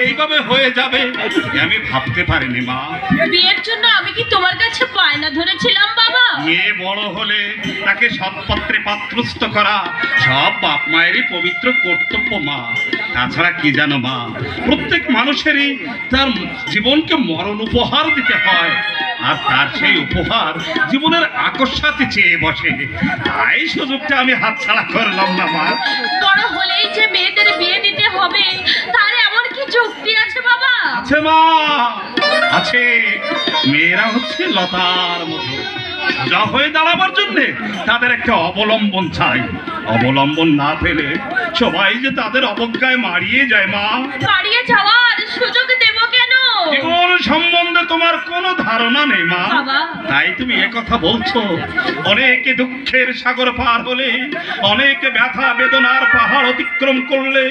এইভাবে হয়ে যাবে আমি ভাবতে পারিনি মা। বিয়ের জন্য আমি কি তোমার কাছে বায়না ধরেছিলাম বাবা? মেয়ে বড় হলে তাকে সৎপাত্রে পাত্রস্থ করা সব বাপ মায়েরই পবিত্র কর্তব্য মা। তাছাড়া কি জানো মা, প্রত্যেক মানুষেরই তার জীবনকে মরণ উপহার দিতে হয়, আর তার সেই উপহার জীবনের আকস্মাতে চেয়ে বসে। তাই সুযোগটা আমি হাতছাড়া করলাম না মা। বড় হলেই যে মেয়েদের বিয়ে দিতে হবে তার এমন কি যুক্তি আছে বাবা? আছে মা, আছে। মেয়েরা হচ্ছে লতার মতো, সোজা হয়ে দাঁড়াবার জন্য তাদের একটা অবলম্বন চাই। অবলম্বন না পেলে সবাই যে তাদের অবজ্ঞায় মারিয়ে যায় মা। মারিয়ে যাওয়ার সুযোগ দেব কেন? জীবন সম্বন্ধে তোমার কোনো ধারণা নেই মা, তাই তুমি একথা বলছো। অনেকে দুঃখের সাগর পার হলে, অনেকে ব্যথা বেদনার পাহাড় অতিক্রম করলে,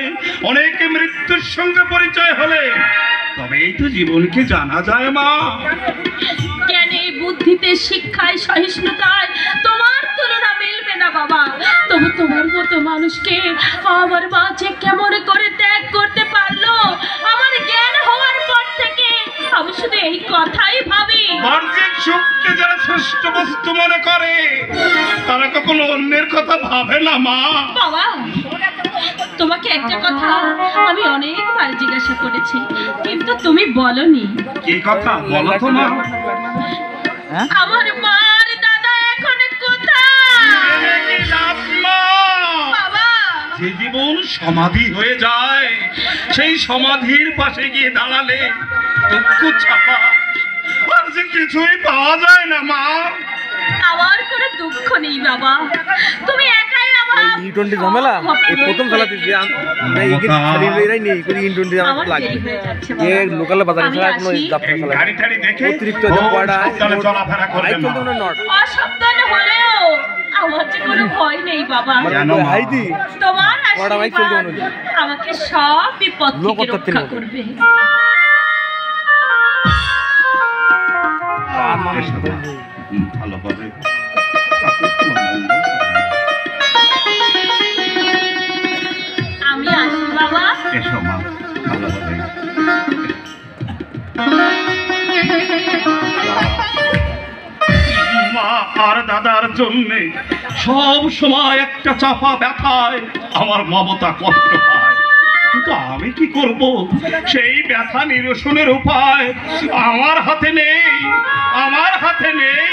অনেকে মৃত্যুর সঙ্গে পরিচয় হলে তবেই তো জীবনকে জানা যায় মা। জ্ঞানে, বুদ্ধিতে, শিক্ষায়, সহিষ্ণুতায় তোমার তুলনা মিলবে না বাবা। তবু তোমার মতো মানুষকে আমার মা যে কেমন করে ত্যাগ করতে পারলো আমার জ্ঞান হওয়ার পর থেকে আমি শুধু এই কথাই ভাবি। বাহ্যিক সুখকে যারা শ্রেষ্ঠ বস্তু মনে করে তারা কখনো অন্যের কথা ভাবে না মা। বাবা, তোমাকে একটা কথা আমি অনেকবার জিজ্ঞাসা করেছি কিন্তু তুমি বলনি। কি কথা বলো তো মা? আমার মার দাদা এখন কোথায়? বাবা, যে জীবন সমাধি হয়ে যায় সেই সমাধির পাশে গিয়ে দাঁড়ালে দুঃখ ছাপা আর যে কিছুই পাওয়া যায় না মা। আমার কোনো দুঃখ নেই বাবা, তুমি একাই আমার ই20 ঝামেলা। এই প্রথম খেলাতে যে আমরা এগিয়ে খেলিরাই নেই করি ই20 ঝামেলা লাগে। এই লোকাল বাজারে ছাড়া কোনো যাত্রা খেলা গাড়ি টাড়ি দেখে অতিরিক্ত যে পড়া চলে চলাফেরা করবে না। অসাবধান হলেও আমার যে কোনো ভয় নেই বাবা। জানো হাইদি তোমার আশীর্বাদ আমাকে সব বিপদ থেকে রক্ষা করবে। ভালো হবে। আমি আসি বাবা। এসো মা, ভালো হবে। মা আর দাদার জন্য সব সময় একটা চাপা ব্যথায় আমার মমতা কষ্ট পায়, কিন্তু আমি কি করব? সেই ব্যথা নিরসনের উপায় আমার হাতে নেই, আমার হাতে নেই।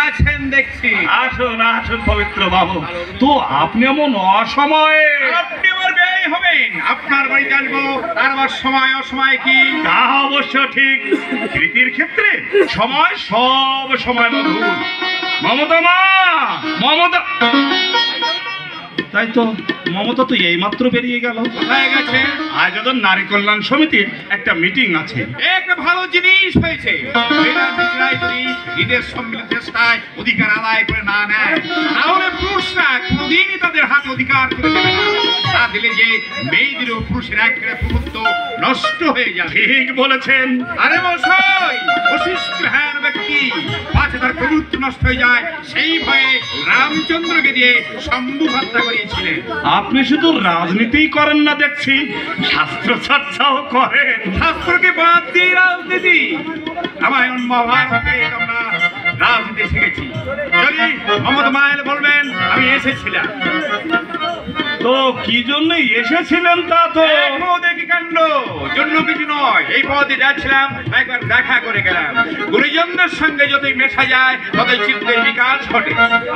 আছেন দেখছি, আসুন আসুন পবিত্র বাবু। তো আপনি এমন অসময়ে? আপনি আমার ব্যয় হবেন, আপনার বাড়িতে আসবো, তার আবার সময় অসময় কি? তা অবশ্য ঠিক, রীতির ক্ষেত্রে সময় সব সময় বদল। মমতা মা, মমতা। তাই তো মমতা তো এইমাত্র বেরিয়ে গেল। কোথায় গেছে? আজ ওদের নারী কল্যাণ সমিতির একটা মিটিং আছে। একটা ভালো জিনিস হয়েছে, ঈদের সম্মিলিত চেষ্টায় অধিকার আদায় করে না নেয় তাহলে পুরুষরা কোনদিনই তাদের হাতে অধিকার করে দেবে না। তা দিলে যে মেয়েদের ও পুরুষের একেবারে প্রভুত্ব নষ্ট হয়ে যাবে। ঠিক বলেছেন। আরে মশাই, অশিষ্ট হ্যান ব্যক্তি পাছে তার প্রভুত্ব নষ্ট হয়ে যায় সেই ভয়ে রামচন্দ্রকে দিয়ে শম্ভু হত্যা করিয়েছিলেন। আপনি শুধু রাজনীতি করেন না দেখছি, শাস্ত্র চর্চাও করেন। শাস্ত্রকে বাদ দিয়ে রাজনীতি, রামায়ণ মহাভারতে আমরা রাজনীতি শিখেছি। যদি মমতা মায়ের বলবেন আমি এসেছিলাম। তো কি জন্য এসেছিলেন? তা তো দেখি কাণ্ড, জন্য কিছু নয়, এই পদে যাচ্ছিলাম, একবার দেখা করে গেলাম। গুরুজনদের সঙ্গে যতই মেশা যায় ততই চিত্তের বিকাশ ঘটে।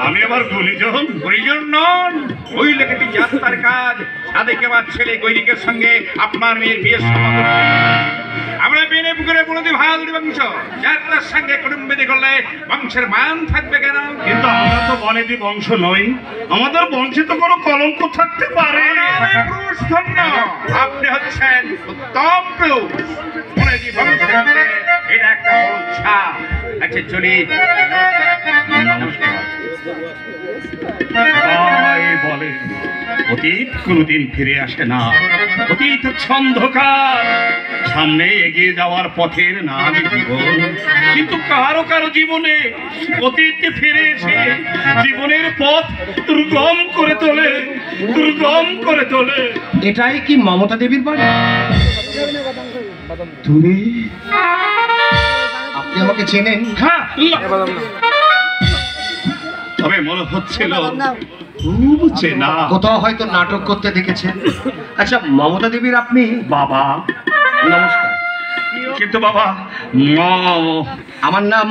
আমি আবার গুরুজন? গুরুজন নন, ওই লেখাটি যাত্রার কাজ। সাদেক আমার ছেলে গৈরিকের সঙ্গে আপনার মেয়ের বিয়ের সম্পর্ক। আমরা বেনে পুকুরে বলতে ভাই বংশ, যাত্রার সঙ্গে কুটুম্বিতি করলে বংশের মান থাকবে কেন? কিন্তু আমরা তো বনেদি বংশ নই, আমাদের বংশে তো কোনো কলঙ্ক থাকতে পারে। পুরুষ ধন্য, আপনি হচ্ছেন উত্তম পুরুষ। বনেদি বংশের এটা একটা বড় ছাপ। আচ্ছা চলি। নমস্কার। বলে অতীত কোনোদিন ফিরে আসে না, অতীত হচ্ছে অন্ধকার, সামনে এগিয়ে যাওয়ার পথের নাম জীবন। কিন্তু কারো কারো জীবনে অতীতে ফিরে এসে জীবনের পথ দুর্গম করে তোলে, দুর্গম করে তোলে। এটাই কি মমতা দেবীর বাড়ি? তুমি, আপনি আমাকে চেনেন? হ্যাঁ, তবে মনে হচ্ছিল খুব চেনা। কোথাও হয়তো নাটক করতে দেখেছেন। আচ্ছা, মমতা দেবীর আপনি বাবা নমস্কার। কিন্তু বাবা, আমার নাম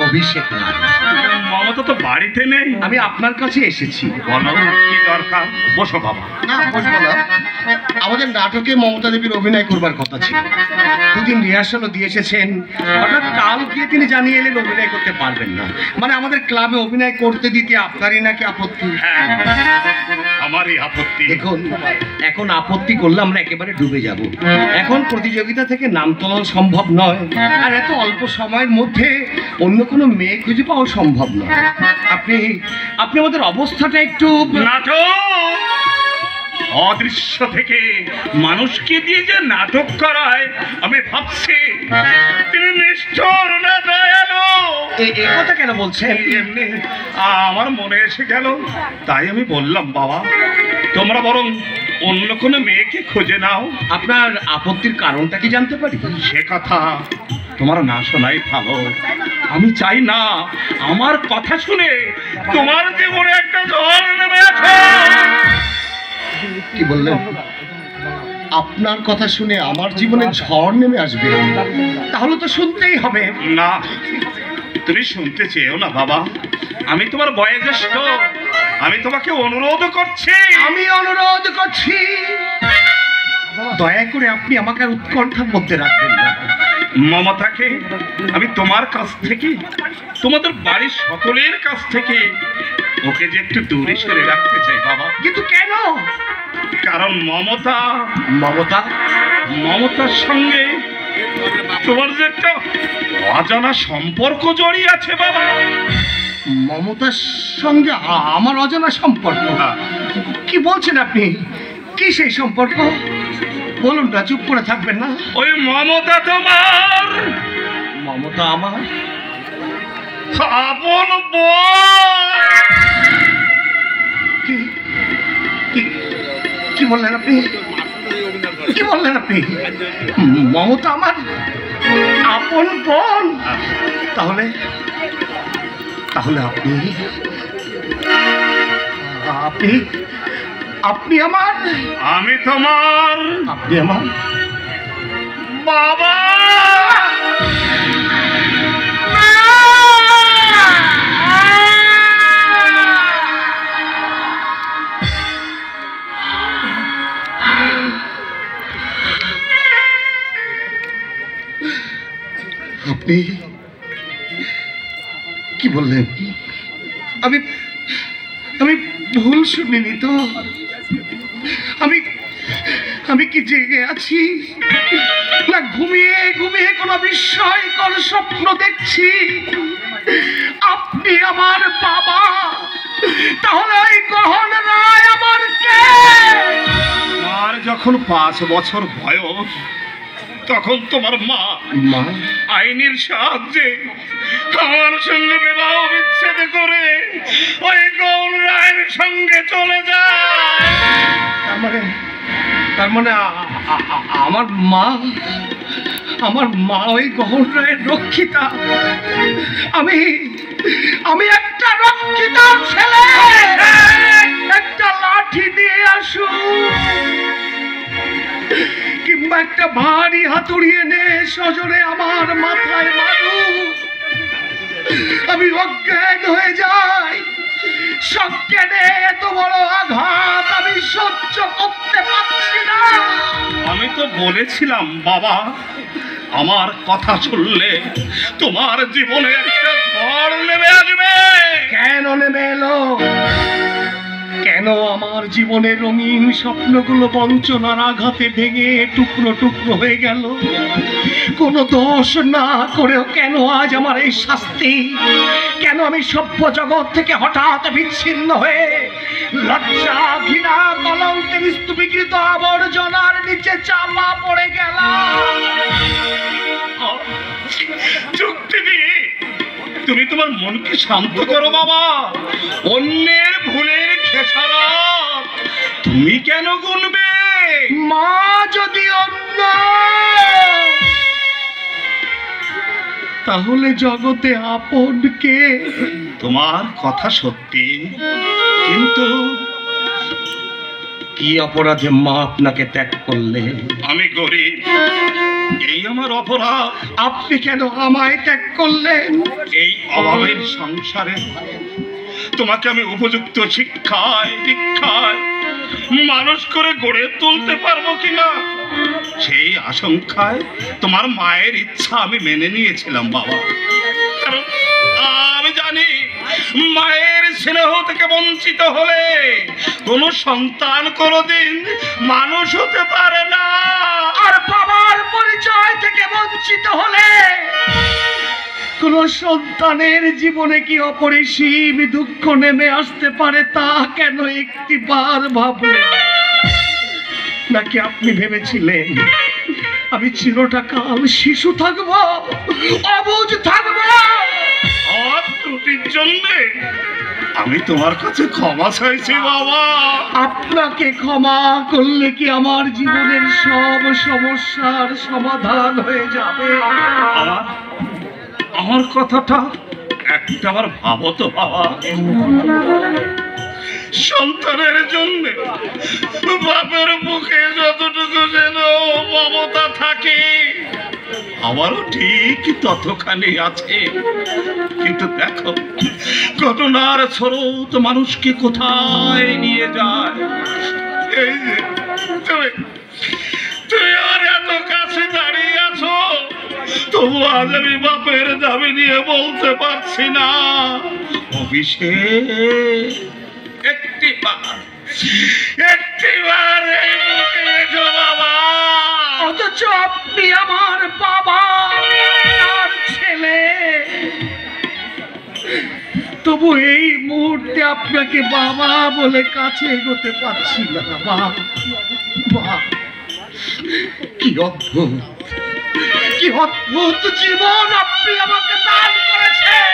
অভিষেক নাথ। মমতা তো বাড়িতে নেই। আমি আপনার কাছে এসেছি। বলো কি দরকার? বসো বাবা। না, বসবো না। আমাদের নাটকে মমতা দেবীর অভিনয় করবার কথা ছিল। দুদিন রিহার্সালও দিয়ে এসেছেন, হঠাৎ কাল দিয়ে তিনি জানিয়ে এলেন অভিনয় করতে পারবেন না। মানে আমাদের ক্লাবে অভিনয় করতে দিতে আপনারই নাকি আপত্তি? হ্যাঁ, আমারই আপত্তি। দেখুন, এখন আপত্তি করলে আমরা একেবারে ডুবে যাব। এখন প্রতিযোগিতা থেকে নাম তোলা সম্ভব নয়, আর এত অল্প সময়ের মধ্যে অন্য কোনো মেয়ে খুঁজে পাওয়া সম্ভব নয়। আপনি আমাদের অবস্থাটা একটু নাটক অদৃশ্য থেকে মানুষকে দিয়ে যে নাটক করায়, আমি ভাবছি তিনি নিষ্ঠুর না দয়ালু। এ কথা কেন বলছেন? এমনি আমার মনে এসে গেল, তাই আমি বললাম বাবা, তোমরা বরং অন্য কোনো মেয়েকে খুঁজে নাও। আপনার আপত্তির কারণটা কি জানতে পারি? সে কথা তোমার না শোনাই ভালো। আমি চাই না আমার কথা শুনে তোমার জীবনে একটা ঝড় নেমে আছে। কি বললেন? আপনার কথা শুনে আমার জীবনে ঝড় নেমে আসবে? তাহলে তো শুনতেই হবে। না, তুমি শুনতে চেয়েও না বাবা। আমি তোমার বয়োজ্যেষ্ঠ, আমি তোমাকে অনুরোধ করছি। আমি অনুরোধ করছি, দয়া করে আপনি আমাকে আর উৎকণ্ঠার মধ্যে রাখবেন না। মমতাকে আমি তোমার কাছ থেকে, তোমাদের বাড়ির সকলের কাছ থেকে ওকে যে একটু দূরে সরে রাখতে চাই বাবা। কিন্তু কেন? কারণ মমতার সঙ্গে তোমার যে একটা অজানা সম্পর্ক জড়িয়ে আছে বাবা। মমতার সঙ্গে আমার অজানা সম্পর্ক? কি বলছেন আপনি? কি সেই সম্পর্ক? বলুন না, চুপ করে থাকবেন না। ওই মমতা তোমার, মমতা আমার আপন বোন। কি বললেন আপনি? কি বললেন আপনি? মমতা আমার আপন বোন? তাহলে আপনি আমার, আমি তোমার, আপনি আমার বাবা। আপনি কি বললেন? আমি ভুল শুনিনি তো? আমি কি জেগে আছি, না ঘুমিয়ে কোনো বিস্ময়কর স্বপ্ন দেখছি? আপনি আমার বাবা, তাহলে ওই গহন রায় আমার কে? তোমার যখন 5 বছর বয়স, তখন তোমার মা আইনের সাহায্যে আমার সঙ্গে বিবাহ বিচ্ছেদ করে ওই গৌর রায়ের সঙ্গে চলে যায়। তার মানে আমার মা ওই গৌর রায়ের রক্ষিতা। আমি একটা রক্ষিতা ছেলে, একটা লাঠি দিয়ে আসু কিংবা একটা ভারী হাতুড়ি এনে সজোরে আমার মাথায় মারু, আমি অজ্ঞান হয়ে যাই। সজ্ঞানে এত বড় আঘাত আমি সহ্য করতে পারছি না। আমি তো বলেছিলাম বাবা, আমার কথা শুনলে তোমার জীবনে একটা ঝড় নেমে আসবে। কেন নেমে এলো? কেন আমার জীবনের রঙিন স্বপ্নগুলো বঞ্চনার আঘাতে ভেঙে টুকরো টুকরো হয়ে গেল? কোনো দোষ না করেও কেন আজ আমার এই শাস্তি? কেন আমি সভ্য জগৎ থেকে হঠাৎ বিচ্ছিন্ন হয়ে লজ্জা ঘৃণা কলঙ্কের স্তূপীকৃত আবর্জনার নিচে চাপা পড়ে গেলাম? যুক্তি দিয়ে তুমি তোমার মনকে শান্ত করো বাবা। অন্যের ভুলের খেসারত তুমি কেন গুনবে? মা যদি অন্য, তাহলে জগতে আপন কে? তোমার কথা সত্যি, কিন্তু কি অপরাধে মা আপনাকে ত্যাগ করলে? আমি গরিব, এই আমার অপরাধ। আপনি কেন আমায় ত্যাগ করলেন? এই অভাবের সংসারে তোমাকে আমি উপযুক্ত শিক্ষায় দীক্ষায় মানুষ করে গড়ে তুলতে পারবো কিনা সেই আশঙ্কায় তোমার মায়ের ইচ্ছা আমি মেনে নিয়েছিলাম বাবা। কারণ আমি জানি মায়ের স্নেহ থেকে বঞ্চিত হলে কোনো সন্তান কোনোদিন মানুষ হতে পারে না। আর বাবার পরিচয় থেকে বঞ্চিত হলে কোন সন্তানের জীবনে কি অপরিসীম দুঃখ নেমে আসতে পারে তা কেন একটি বার ভাবলেন? নাকি আপনি ভেবেছিলেন আমি চিরটাকাল শিশু থাকবো, অবুঝ থাকবো? আমার ত্রুটির জন্য আমি তোমার কাছে ক্ষমা চাইছি বাবা। আপনাকে ক্ষমা করলে কি আমার জীবনের সব সমস্যার সমাধান হয়ে যাবে? আমার কথাটা একটাবার ভাবো তো বাবা। সন্তানের জন্য বাপের মুখে যতটুকু যেন মমতা থাকে আমারও ঠিক ততখানি আছে। কিন্তু দেখো ঘটনার স্রোত মানুষকে কোথায় নিয়ে যায়। এই যে তুমি আর এত কাছে দাঁড়িয়ে আছো, তবু আজ আমি বাপের দাবি নিয়ে বলতে পারছি না। অফিসে একটিবার এই মুখে এসো বাবা। অথচ আপনি আমার বাবা আর ছেলে, তবু এই মুহূর্তে আপনাকে বাবা বলে কাছে এগোতে পারছি না। বাবা, কি অদ্ভুত, কি অদ্ভুত জীবন আপনি আমাকে দান করেছেন।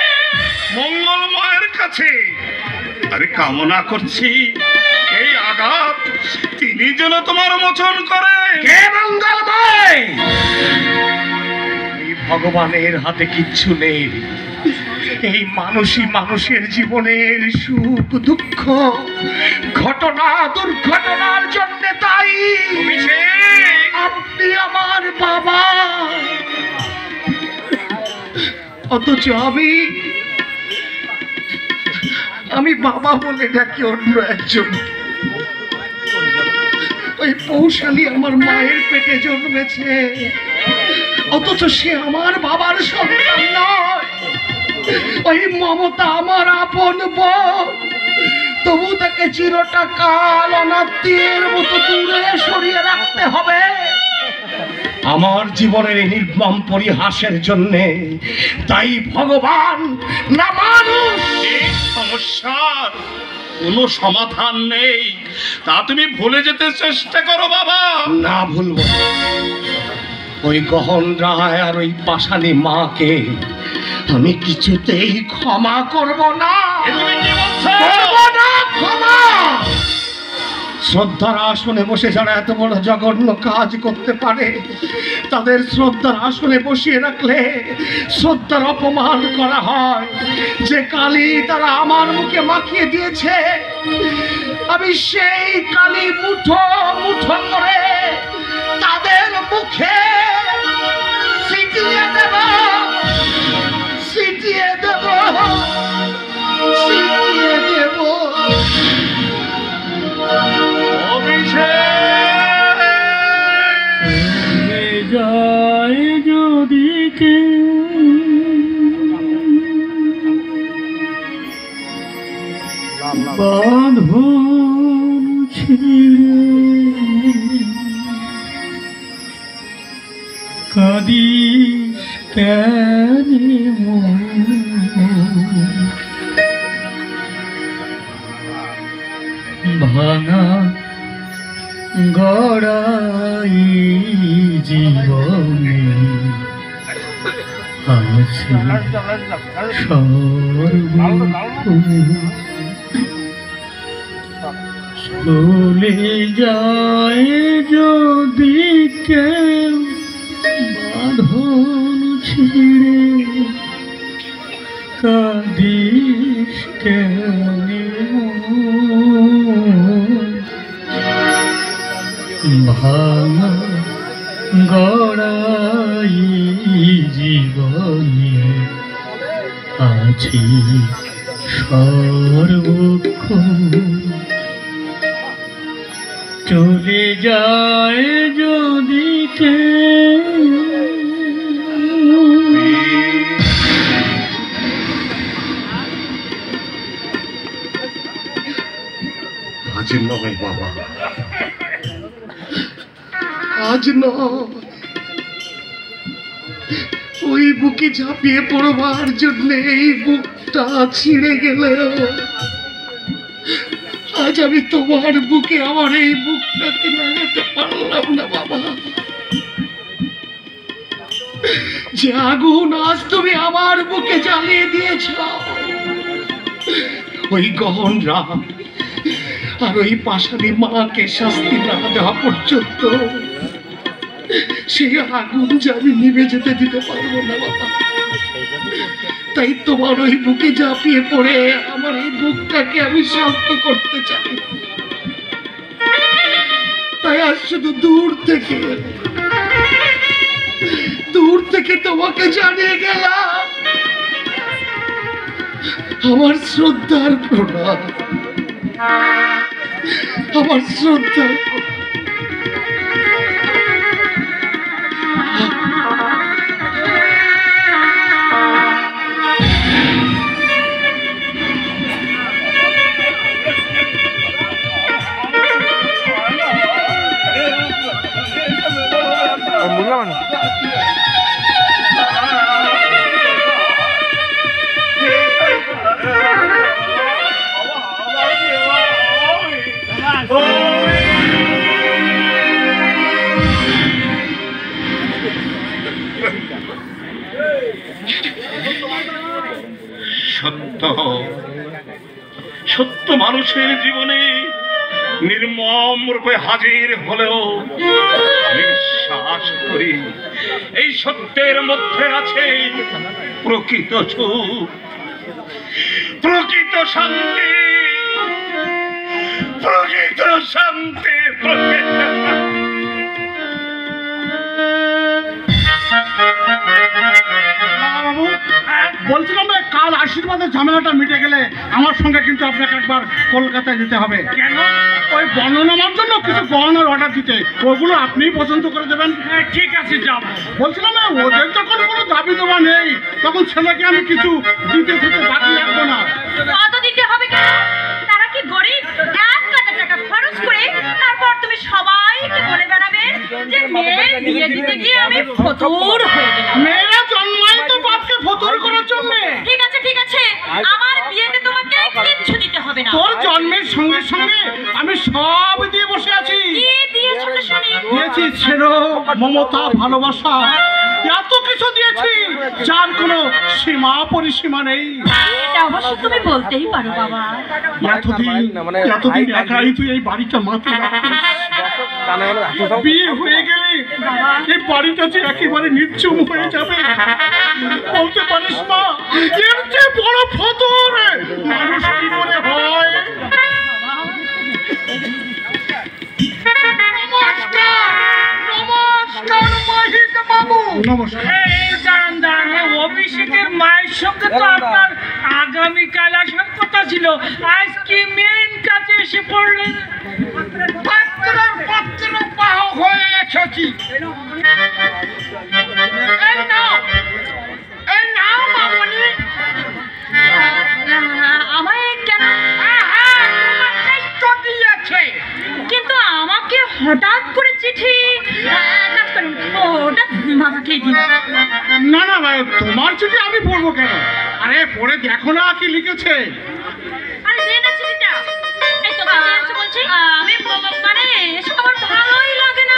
মঙ্গলময়ের কাছে আরে কামনা করছি এই আঘাত তিনি যেন তোমার মোচন করে। কে মঙ্গলময়? এই ভগবানের হাতে কিচ্ছু নেই। এই মানুষই মানুষের জীবনের সুখ দুঃখ ঘটনা দুর্ঘটনার জন্য দায়ী। আপনি আমার বাবা, অথচ আমি বাবা বলে ডাকি অন্য একজন। ওই পৌশালী আমার মায়ের পেটে জন্মেছে, অথচ সে আমার বাবার সন্তান নয়। ওই মমতা আমার আপন বোন, তবু তাকে চিরটা কাল অনাত্মীয়ের মতো দূরে সরিয়ে রাখতে হবে আমার জীবনের এই নির্মম পরিহাসের জন্যে। তাই ভগবান না মানুষ, এই সমস্যার কোনো সমাধান নেই তা তুমি ভুলে যেতে চেষ্টা করো বাবা। না ভুলবো। ওই গহন রায় আর ওই পাষাণী মাকে আমি কিছুতেই ক্ষমা করব না। তুমি কি বলছো? করব না ক্ষমা। শ্রদ্ধার আসনে বসে যারা এত বড় জঘন্য কাজ করতে পারে, তাদের শ্রদ্ধার আসনে বসিয়ে রাখলে শ্রদ্ধার অপমান করা হয়। যে কালি তারা আমার মুখে মাখিয়ে দিয়েছে, আমি সেই কালি মুঠো মুঠো করে তাদের মুখে ছিটিয়ে দেব, ছিটিয়ে দেব, ছিটিয়ে দেব। যায় যদি কে বাঁধো কেন ভাঙা গড়াই জীবনে আছে চলে যায় যদি কেউ বাঁধন ছিঁড়ে কাঁদিস কেন ভাঙা গড়াই জীবনে আছি সর্বক্ষণ চলে যায় যদি আজ নয় বাবা, আজ নয়। ওই বুকে ঝাঁপিয়ে পড়বার জন্য এই বুকটা ছিঁড়ে গেলেও আজ আমি তোমার বুকে আমার এই বুকটাকে লাগাতে পারলাম না বাবা। যে আগুন আজ তুমি আমার বুকে জ্বালিয়ে দিয়েছ, ওই গহন রাত আর ওই পাশানি মাকে শাস্তি না দেওয়া পর্যন্ত সেই আগুন যে আমি নিভে যেতে দিতে পারবো না বাবা। তাই তোমার ওই বুকে ঝাঁপিয়ে পড়ে আমার এই বুকটাকে আমি শান্ত করতে চাই। তাই আজ শুধু দূর থেকে তোমাকে জানিয়ে গেলাম আমার শ্রদ্ধার প্রণাম, আমার শ্রদ্ধার বুঝলাম। সত্য সত্য মানুষের জীবনে নির্মম রূপে হাজির হলেও আমি বিশ্বাস করি এই সত্যের মধ্যে আছে প্রকৃত সুখ, প্রকৃত শান্তি, প্রকৃত শান্তি, বলছিলাম কাল আশীর্বাদের ঝামেলাটা মিটে গেলে আমার সঙ্গে কিন্তু আপনাকে একবার কলকাতায় যেতে হবে। কেন? ওই বর্ণনামার জন্য কিছু গহনার অর্ডার দিতে, ওগুলো আপনিই পছন্দ করে দেবেন। হ্যাঁ ঠিক আছে যাব। বলছিলাম ওদের যখন কোনো দাবি দেওয়া নেই তখন ছেলেকে আমি কিছু দিতে থেকে বাকি রাখবো না। কত দিতে হবে কেন? তারা কি গরিব? 1,000 টাকা খরচ করে তারপর তুমি সবাইকে বলে বেড়াবে যে মেয়ে বিয়ে দিতে গিয়ে আমি ফতুর হয়ে গেলাম। মেয়েরা জন্মায় তো বাপকে ফতুর করার জন্য। ঠিক আছে ঠিক আছে, আমার বিয়েতে তোমাকে কিচ্ছু দিতে হবে না। তোর জন্মের সঙ্গে সঙ্গে আমি সব দিয়ে বসে আছি। কি দিয়েছো তো শুনি? দিয়েছি স্নেহ, মমতা, ভালোবাসা, এত কিছু দিয়েছি যার কোনো সীমা পরিসীমা নেই। এটা অবশ্য তুমি বলতেই পারো বাবা। এতদিন একাই তুই এই বাড়িটা মাথায় রাখিস। বিয়ে হয়ে গেলে এই বাড়িটা যে একেবারে নির্জম হয়ে যাবে। বলতে পারিস মা, এর চেয়ে বড় ফতুর মানুষ কি করে হয়? অভিষেকের মায়ের সঙ্গে তো আপনার আগামীকাল আসার কথা ছিল, আজ কি মেন কাজে এসে পড়লেন? হয়ে এসেছি। আমায় কেন? কিন্তু আমাকে হঠাৎ করে চিঠি, কাজ করুন ওটা মামাকে দিন। না না ভাই, তোমার চিঠি আমি পড়বো কেন? আরে পড়ে দেখো না কি লিখেছে। আরে দে না চিঠিটা। এই তো কাছে আছে বলছি, আমি মানে এসব আমার ভালোই লাগে না।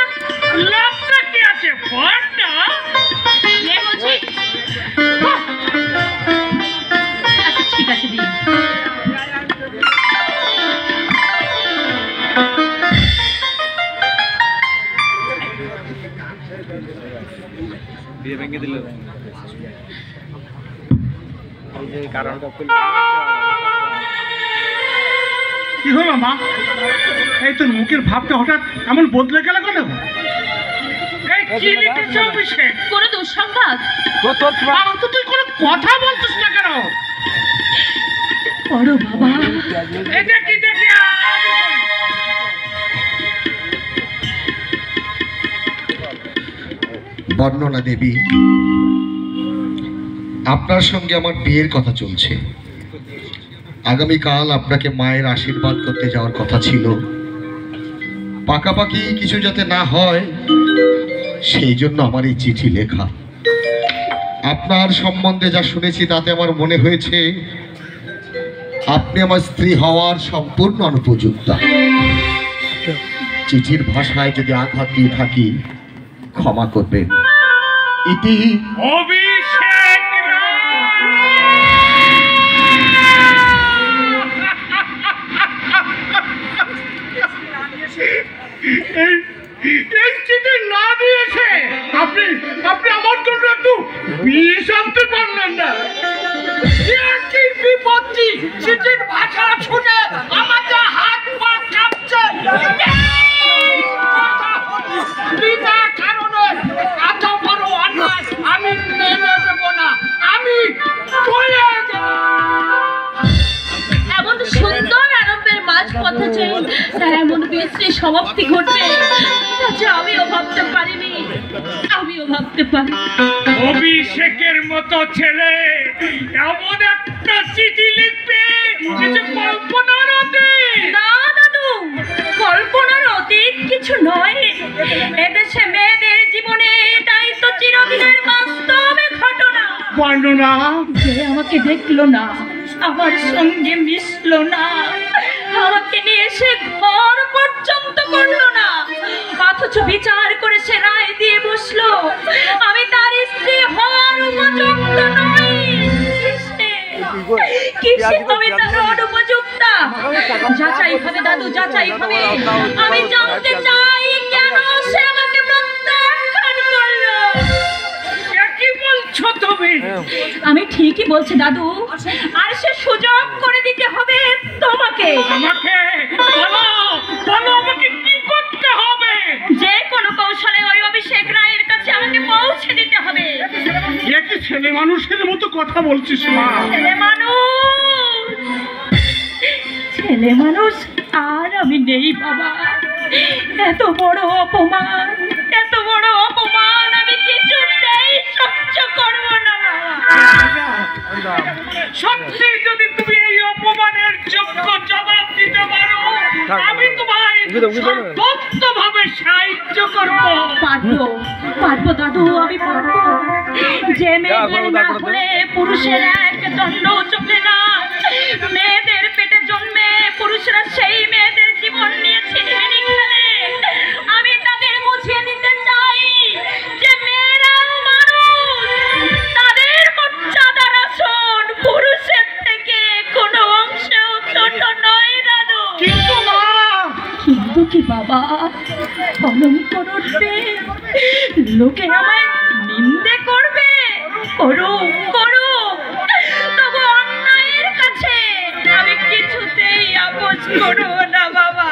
লজ্জা কি আছে পড় না। নে বলছি। আচ্ছা ঠিক আছে দিন। বিয়ে ভেঙে দিল এই যে কারণটা কি হলো মা? এই তোর মুখের ভাবটা হঠাৎ এমন বদলে গেল কেন? এই কি লিখেছ অভিষেক? কোনো দুঃসংবাদ? তো তুই কোনো কথা বলছিস না কেন? পড়ো বাবা। এটা কি দেখি বর্ণনা দেবী, আপনার সঙ্গে আমার বিয়ের কথা চলছে। আগামীকাল আপনাকে মায়ের আশীর্বাদ করতে যাওয়ার কথা ছিল। পাকাপাকি কিছু যাতে না হয় সেই জন্য আমার এই চিঠি লেখা। আপনার সম্বন্ধে যা শুনেছি তাতে আমার মনে হয়েছে আপনি আমার স্ত্রী হওয়ার সম্পূর্ণ অনুপযুক্তা। চিঠির ভাষায় যদি আঘাত দিয়ে থাকি ক্ষমা করবেন। ইতি অভিষেক এই চিঠি না দিয়েছে আপনি আপনি আমার জন্য একটু বিষ আনতে পারলেন না? কি বিপত্তি! চিঠির ভাষা শুনে আমার যা হাত পা কাঁপছে। বিনা কারণে এত বড় অন্যায় আমি মেনে দেব না। আমি চলে যাব। এমন সুন্দর আরম্ভের মাঝপথে যে এমন বিশ্রী সমাপ্তি ঘটবে যে আমিও ভাবতে পারিনি। আমিও ভাবতে পারি। অভিষেকের মতো ছেলে এমন একটা চিঠি লিখবে যে কল্পনার অতীত। না দাদু, কল্পনার অতীত কিছু নয়। এদেশে মেয়েদের জীবনে এটাই তো চিরদিনের বাস্তবে ঘটনা। বর্ণনা যে আমাকে দেখলো না, আমার সঙ্গে মিশলো না, আমাকে নিয়ে সে ঘর পর্যন্ত করলো না, অথচ বিচার করে সে রায় দিয়ে বসলো আমি তার স্ত্রী হওয়ার উপযুক্ত নই। কিসে আমি তার অনুপযুক্ত? যাচাই হবে দাদু, যাচাই হবে। আমি জানতে চাই কেন সে আমাকে প্রত্যাখ্যান করলো। কি বলছো তুমি? আমি ঠিকই বলছি দাদু, আর সে সুযোগ করে দিতে হবে তোমাকে। আমাকে বলো, বলো আমাকে কি করতে হবে? যে কোনো কৌশলে ওই অভিষেক রায়ের কাছে আমাকে পৌঁছে দিতে হবে। একই ছেলে মানুষের মতো কথা বলছিস মা। ছেলে মানুষ, ছেলে মানুষ আর আমি নেই বাবা। এত বড় অপমান, এত বড় অপমান আমি কিছুতেই সহ্য করব না বাবা। সত্যি যদি তুমি এই অপমানের যোগ্য জবাব দিতে পারো আমি তোমায় সর্বোত্তমভাবে সাহায্য করবো। পারবো, পারবো দাদু, আমি পারবো। যে মেয়েদের না হলে পুরুষের এক দণ্ড চোখে না, মেয়েদের পেটে জন্মে পুরুষরা সেই মেয়েদের জীবন নিয়ে ছিনিমিনি খেলে, আমি তাদের বুঝিয়ে দিতে চাই যে মেয়েরাও মানুষ, তাদের মর্যাদার আসন পুরুষের থেকে কোনো অংশেও ছোট নয় দাদু। কিন্তু মা, কিন্তু কি বাবা, কলঙ্ক উঠবে, লোকে আমায় নিন্দে করবে। করুক, করুক, তবু অন্যায়ের কাছে আমি কিছুতেই আপোস করব না বাবা।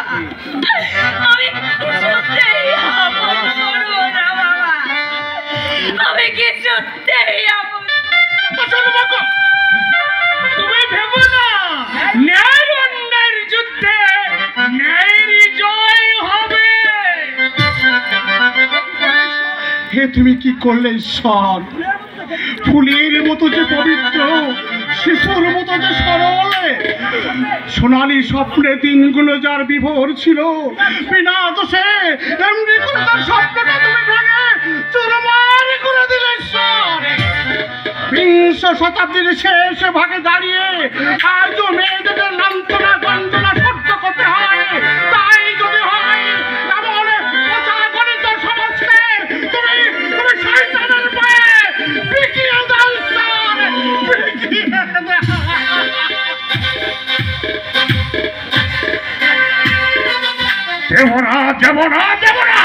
আমি কিছুতেই আপোস করব না বাবা। আমি কিছুতেই আপোস। তুমি ভেবো না ন্যায় অন্যায়ের যুদ্ধে ন্যায়েরই জয় হবে। হে তুমি কি করলে ঈশ্বর? ফুলের মতো যে পবিত্র শিশুর মতো যে সরল সোনালি স্বপ্নে দিনগুলো যার বিভোর ছিল, বিনা দোষে এমনি করে তার স্বপ্নটা তুমি ভেঙে চুরমার করে দিলে। বিংশ শতাব্দীর শেষ ভাগে দাঁড়িয়ে আজও মেয়েদের লাঞ্ছনা গঞ্জনা সহ্য করতে হয়। তাই যদি হয় এমন প্রচাগরিত সমাজকে তুমি তুমি শয়তানের পায়ে পিটিয়ে দাও স্যার, পিটিয়ে দাও। দেব না, দেব না, দেব না।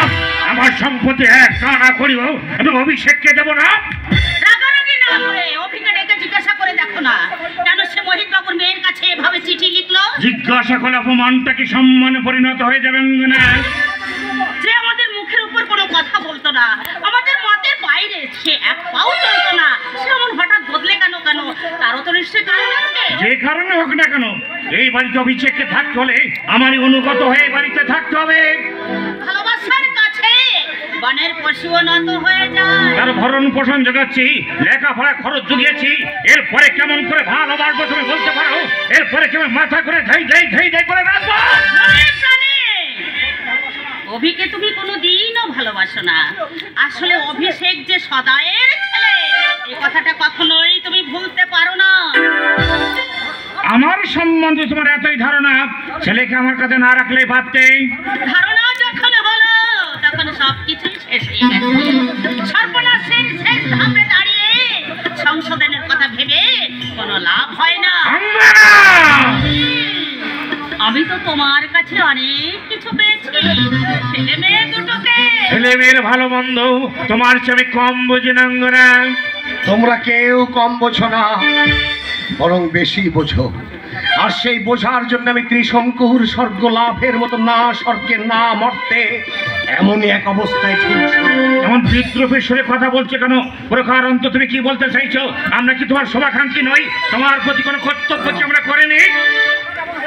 আমার সম্পত্তি এক কানা করিব এবং অভিষেককে দেব না। জিজ্ঞাসা করে দেখো না কেন সে মোহিত বাবুর মেয়ের কাছে এভাবে চিঠি লিখলো। জিজ্ঞাসা করলে অপমানটা কি সম্মানে পরিণত হয়ে যাবে না? সে আমাদের মুখের উপর কোনো কথা বলতো না, আমাদের মতের বাইরে সে এক পাও চলতো না। সে এমন হঠাৎ বদলে কেন কেন তারও তো নিশ্চয়ই কারণ আছে। যে কারণে হোক না কেন এই বাড়িতে অভিষেককে থাকতে হলে আমারই অনুগত হয়ে বাড়িতে থাকতে হবে। ভালোবাসার কাছে বনের পশুও নত হয়ে যায়। তার ভরণ পোষণ জোগাচ্ছি, লেখাপড়া খরচ জুগিয়েছি, এরপরে কেমন করে ভালোবাসবো তুমি বলতে পারো? এরপরে কেমন মাথা করে ধাই ধাই ধাই ধাই করে রাখবো? অভিকে তুমি কোনোদিনও ভালোবাসো না। আসলে অভিষেক যে সদায়ের ছেলে এই কথাটা কখনোই তুমি ভুলতে পারো না। আমার সম্বন্ধে তোমার এতই ধারণা, ছেলেকে আমার কাছে না রাখলে ভাবতে। ধারণা যখন হলো তখন সবকিছুই শেষ হয়ে গেছে। সর্বনাশের শেষ ধাপে দাঁড়িয়ে সংশোধনের কথা ভেবে কোনো লাভ হয় না। আমি তো তোমার কাছে অনেক কিছু পেয়েছি, ছেলে মেয়ে দুটোকে। ছেলে মেয়ের ভালো মন্দ তোমার চেয়ে আমি কম বুঝি না। তোমরা কেউ কম বোঝো না, বরং বেশি বোঝো। আর সেই বোঝার জন্য আমি ত্রিশঙ্কুর স্বর্গ লাভের মতো না স্বর্গে না মর্তে এমনই এক অবস্থায় ঠেলছি। এমন বিদ্রোহের সুরে কথা বলছে কেন? প্রকারান্ত তুমি কি বলতে চাইছো? আমরা কি তোমার শোভাকাঙ্ক্ষী নই? তোমার প্রতি কোনো কর্তব্য কি আমরা করিনি?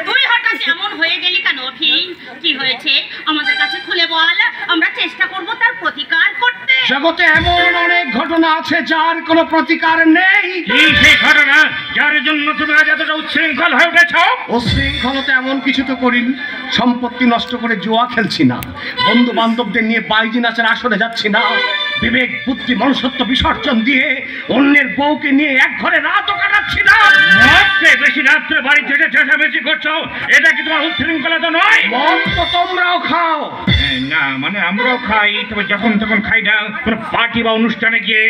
তুই হঠাৎ এমন হয়ে গেলি কেন অভি? কি হয়েছে আমাদের কাছে খুলে বল, আমরা চেষ্টা করব তার প্রতিকার করতে। জগতে এমন অনেক ঘটনা আছে যার কোনো প্রতিকার নেই। কি সেই ঘটনা যার জন্য তুমি আজ এতটা উচ্ছৃঙ্খল হয়ে উঠেছ? উচ্ছৃঙ্খলতা এমন কিছু তো করিনি। সম্পত্তি নষ্ট করে জুয়া খেলছি না, বন্ধু বান্ধবদের নিয়ে বাইজি নাচের আসরে যাচ্ছি না, বিবেক বুদ্ধি মনুষ্যত্ব বিসর্জন দিয়ে অন্যের বউকে নিয়ে এক ঘরে রাতও কাটাচ্ছি না। বেশি রাত্রে বাড়ি থেকে চেঁচামেচি করছো, এটা কি তোমার উচ্ছৃঙ্খলতা নয়? মদ তো তোমরাও খাও। না মানে আমরাও খাই, তবে যখন তখন খাই না। কোনো পার্টি বা অনুষ্ঠানে গিয়ে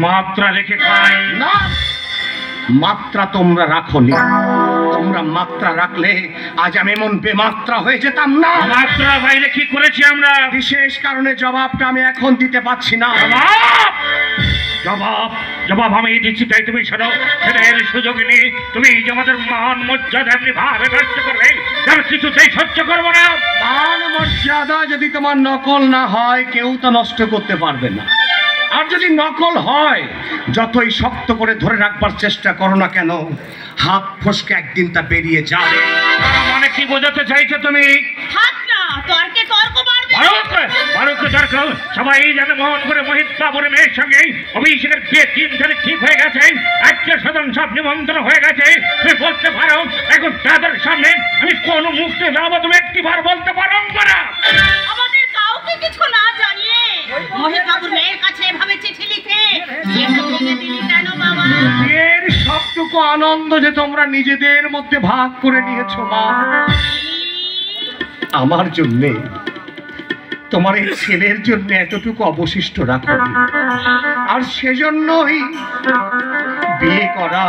মাত্রা রেখে খাই না। মাত্রা তোমরা রাখোনি, তোমরা মাত্রা রাখলে আজ আমি এমন বেমাত্রা হয়ে যেতাম না। মাত্রা বাইরে কি করেছি আমরা? বিশেষ কারণে জবাবটা আমি এখন দিতে পারছি না। জবাব জবাব আমি দিচ্ছি, তাই তুমি শোনো। সেটার সুযোগ নিয়ে তুমি আমাদের মান মর্যাদা এমনি ভাবে নষ্ট করবে, আমি কিছুতেই সহ্য করবো না। মান মর্যাদা যদি তোমার নকল না হয় কেউ তা নষ্ট করতে পারবে না। আর যদি নকল হয় যতই শক্ত করে ধরে রাখবার চেষ্টা করো না কেন, হাত ফসকে একদিন তা বেরিয়ে যাবে। মানে কি বোঝাতে চাইছো তুমি? হাত না তর্কে তর্ক বাড়বে। সবাই জানে মন করে মোহিত বাবুর মেয়ের সঙ্গে অভিষেকের বিয়ে 3 তারিখ ঠিক হয়ে গেছে, আজকে সাধারণ সব নিমন্ত্রণ হয়ে গেছে। তুমি বলতে পারো এখন তাদের সামনে আমি কোন মুখে যাবো? তুমি একটিবার বলতে পারো না? আমাদের কাউকে কিছু না জানিয়ে মোহিত বাবুর মেয়ের কাছে এভাবে চিঠি লিখে দিলি কেন বাবা? এর সবটুকু আনন্দ যে তোমরা নিজেদের মধ্যে ভাগ করে নিয়েছো মা, আমার জন্যে, তোমার এই ছেলের জন্য এতটুকু অবশিষ্ট রাখো। আর সেজন্যই বিয়ে করা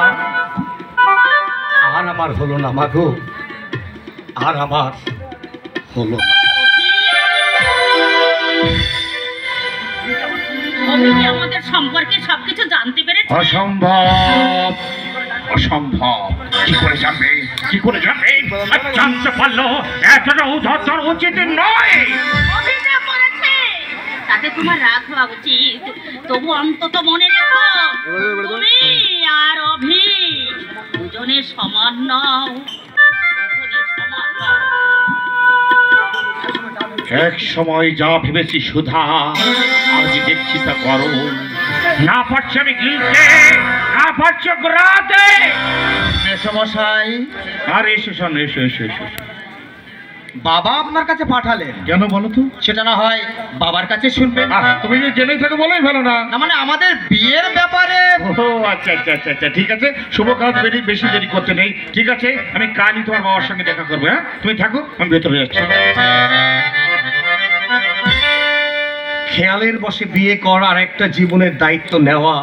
আর আমার হলো না মাগো, আর আমার হলো না। অভিকে আমাদের সম্পর্কে সবকিছু জানতে পেরেছে। অসম্ভব, অসম্ভব। কি করে জানবে? কি করে জানবে? জানতে পারলো এতটা উদ্ধর উচিত নয়। অভিযোগ করেছে তাতে তোমার রাগ হওয়া উচিত। তবু অন্তত মনে রেখো তুমি আর অভি দুজনে সমান নও, দুজনে সমান নও। এক সময় যা ভেবেছি সুধা, আজ দেখছি তা করো। না পারছি আমি গিলতে, না পাচ্ছ রাতে মেসমশাই, আর এসো শোন, এসো এসো এসো। বাবা আপনার কাছে পাঠালেন, কেন বলো তো? সেটা না হয় বাবার কাছে শুনবেন। তুমি যে জেনেই থাকো বলেই ভালো না। না মানে আমাদের বিয়ের ব্যাপারে। ও আচ্ছা আচ্ছা আচ্ছা আচ্ছা, ঠিক আছে, শুভ কাজ বেশি দেরি করতে নেই। ঠিক আছে, আমি কালই তোমার বাবার সঙ্গে দেখা করবো। হ্যাঁ, তুমি থাকো, আমি ভেতরে যাচ্ছি। খেয়ালের বসে বিয়ে করা আর একটা জীবনের দায়িত্ব নেওয়া,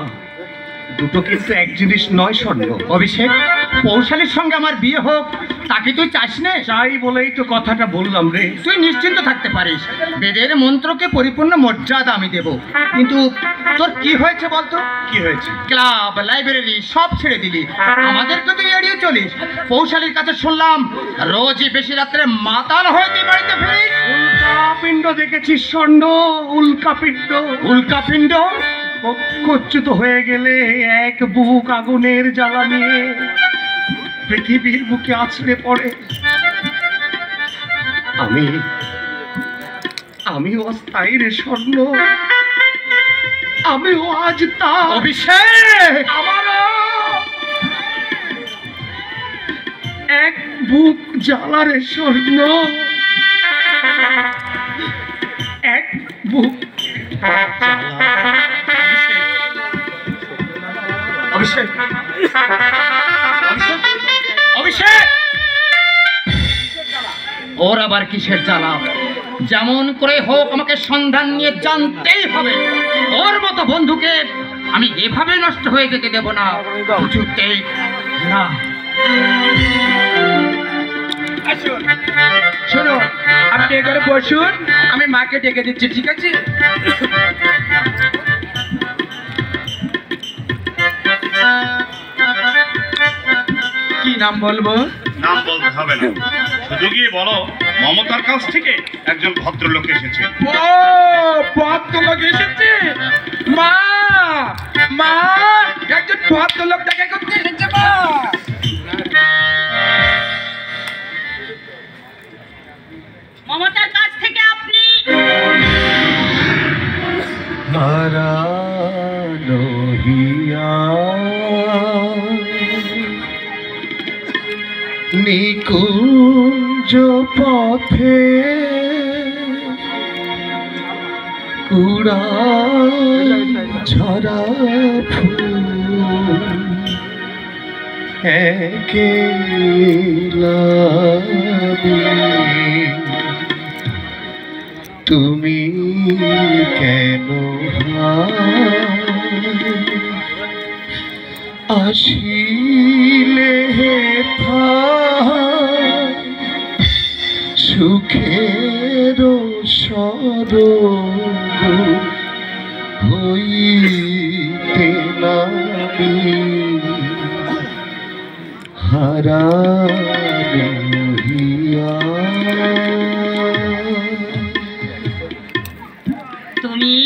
দুটো কিন্তু এক জিনিস নয় স্বর্ণ। অভিষেক, পৌশালীর সঙ্গে আমার বিয়ে হোক, তাকে তুই চাস না? চাই বলেই তো কথাটা বললাম রে। তুই নিশ্চিন্ত থাকতে পারিস, বেদের মন্ত্রকে পরিপূর্ণ মর্যাদা আমি দেব। কিন্তু তোর কি হয়েছে বলতো? কি হয়েছে? ক্লাব, লাইব্রেরি সব ছেড়ে দিলি, আমাদেরকে তুই এড়িয়ে চলিস। পৌশালীর কাছে শুনলাম রোজই বেশি রাত্রে মাতাল হয়ে তুই বাড়িতে ফিরিস। উল্কাপিণ্ড দেখেছিস স্বর্ণ? উল্কাপিণ্ড। উল্কাপিণ্ড? কচ্যুত হয়ে গেলে এক বুক আগুনের জ্বালা নিয়ে পৃথিবীর বুকে আছড়ে পড়ে। আমি অস্থায়ী রে স্বর্ণ, আমিও আজ তা। অভিষেক, আমারও এক বুক জ্বালা রে স্বর্ণ, এক বুক অভিষেক, অভিষেক, ওর আবার কিসের জ্বালা? যেমন করে হোক আমাকে সন্ধান নিয়ে জানতেই হবে। ওর মতো বন্ধুকে আমি এভাবে নষ্ট হয়ে যেতে দেব না, কিছুতেই না। শোনো, আপনি এখানে বসুন, আমি মাকে ডেকে দিচ্ছি, ঠিক আছে? কি নাম বলবো? নাম বলতে হবে না, শুধু গিয়ে বলো মমতার কাছ থেকে একজন ভদ্রলোক এসেছে। ও ভদ্রলোক এসেছে? মা, মা, একজন ভদ্রলোক দেখা করতে এসেছে মা। মমতার কাছ থেকে আপনি হারানো হিয়া নিকুঞ্জ পথে কুড়াই ঝরা ফুল একলা তুমি কেন আসিলে সুখের সর হইতে নামি হারানো হিয়া। তুমি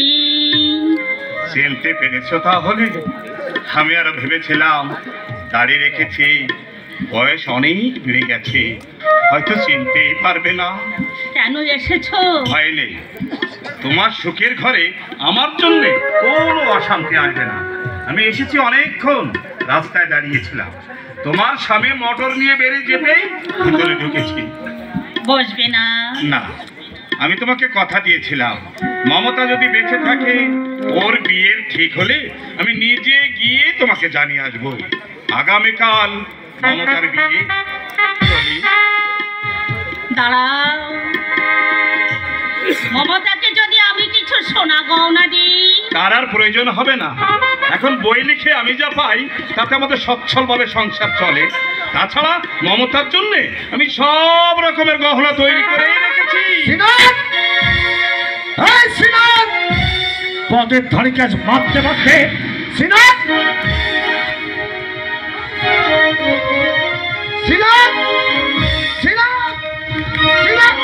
চিনতে পেরেছো তাহলে? আমি আরো ভেবেছিলাম দাড়ি রেখেছি, বয়স অনেক বেড়ে গেছে, হয়তো চিনতেই পারবে না। কেন এসেছো? ভয় নেই, তোমার সুখের ঘরে আমার জন্য কোনো অশান্তি আসবে না। আমি এসেছি অনেকক্ষণ, রাস্তায় দাঁড়িয়েছিলাম, তোমার স্বামী মোটর নিয়ে বেরিয়ে যেতেই ভিতরে ঢুকেছি। বসবে না? না, আমি তোমাকে কথা দিয়েছিলাম মমতা যদি বেঁচে থাকে, ওর বিয়ের ঠিক হলে আমি নিজে গিয়ে তোমাকে জানিয়ে আসবো। আগামীকাল মমতার বিয়ে। চলি। দাঁড়াও, মমতাকে যদি আমি কিছু সোনা গয়না দিই? তার আর প্রয়োজন হবে না, এখন বই লিখে আমি যা পাই তাতে আমাদের সচ্ছলভাবে সংসার চলে। তাছাড়া মমতার জন্য আমি সব রকমের গহনা তৈরি করে রেখেছি। পদের ধরে কাজ মারতে মারতে সিনাত, সিনাত, সিনাত, সিনাত।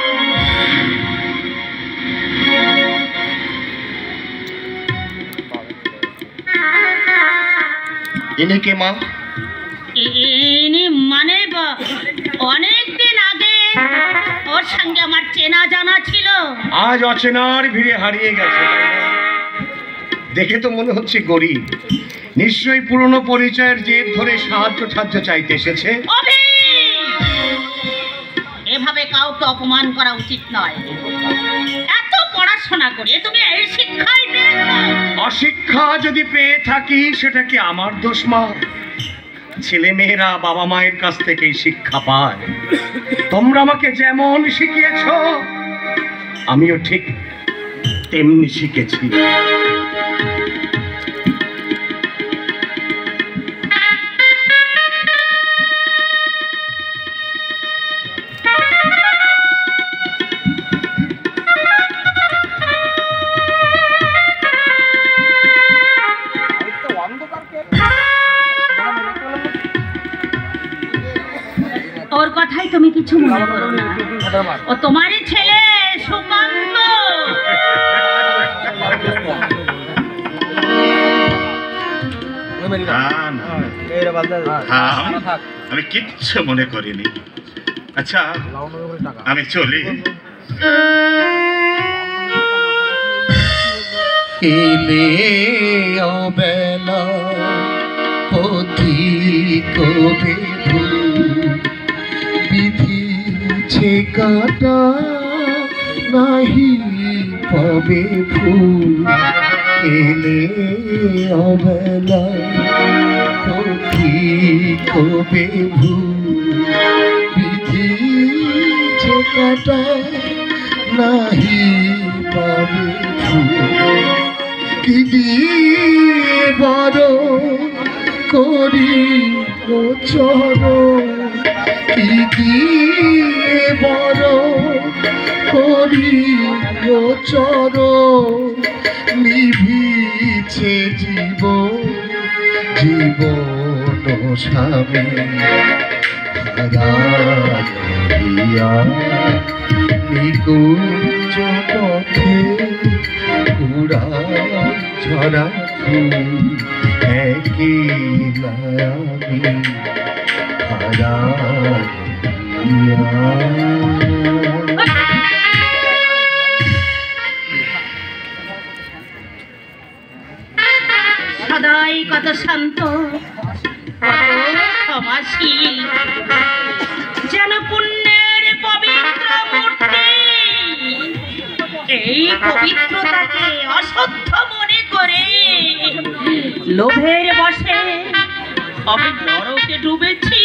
ইনি কে মা? ইনি মানে অনেক দিন আগে ওর সঙ্গে আমার চেনা জানা ছিল। আজ অচেনার ভিড়ে হারিয়ে গেছে। দেখে তো মনে হচ্ছে গরিব, নিশ্চয়ই পুরনো পরিচয়ের জেদ ধরে সাহায্য চাইতে এসেছে। এভাবে কাউকে অপমান করা উচিত নয়। এত পড়াশোনা করে তুমি এই শিক্ষাই পেয়েছো। অশিক্ষা যদি পেয়ে থাকি সেটা কি আমার দোষ মা? ছেলে মেয়েরা বাবা মায়ের কাছ থেকেই শিক্ষা পায়। তোমরা আমাকে যেমন শিখিয়েছ আমিও ঠিক তেমনি শিখেছি। ওর কথাই তুমি কিছু মনে করো না, ও তোমারই ছেলে সুকান্ত। আমি কিচ্ছু মনে করিনি। আচ্ছা আমি চলি। এলে অবেলা পথি কবে বিধিছে কাটা নাহি পাবে ফুল। এলে অবেলা পথি কবে বিধিছে কাটা নাহি পাবে ফুল। কি দিয়ে বড় করি চর, কি দিয়ে বড় করি চর, নিভিছে জীবন স্বামী। নিকুঞ্জ পথে কুড়া ঝরা ফুল একলা আমি হারাইয়া। সদাই কত শান্ত, কত ক্ষমাশীল, যেন পুণ্যের পবিত্র মূর্তি। এই পবিত্রতাকে অশুদ্ধ মনে করে লোভের বশে আমি নরকে ডুবেছি।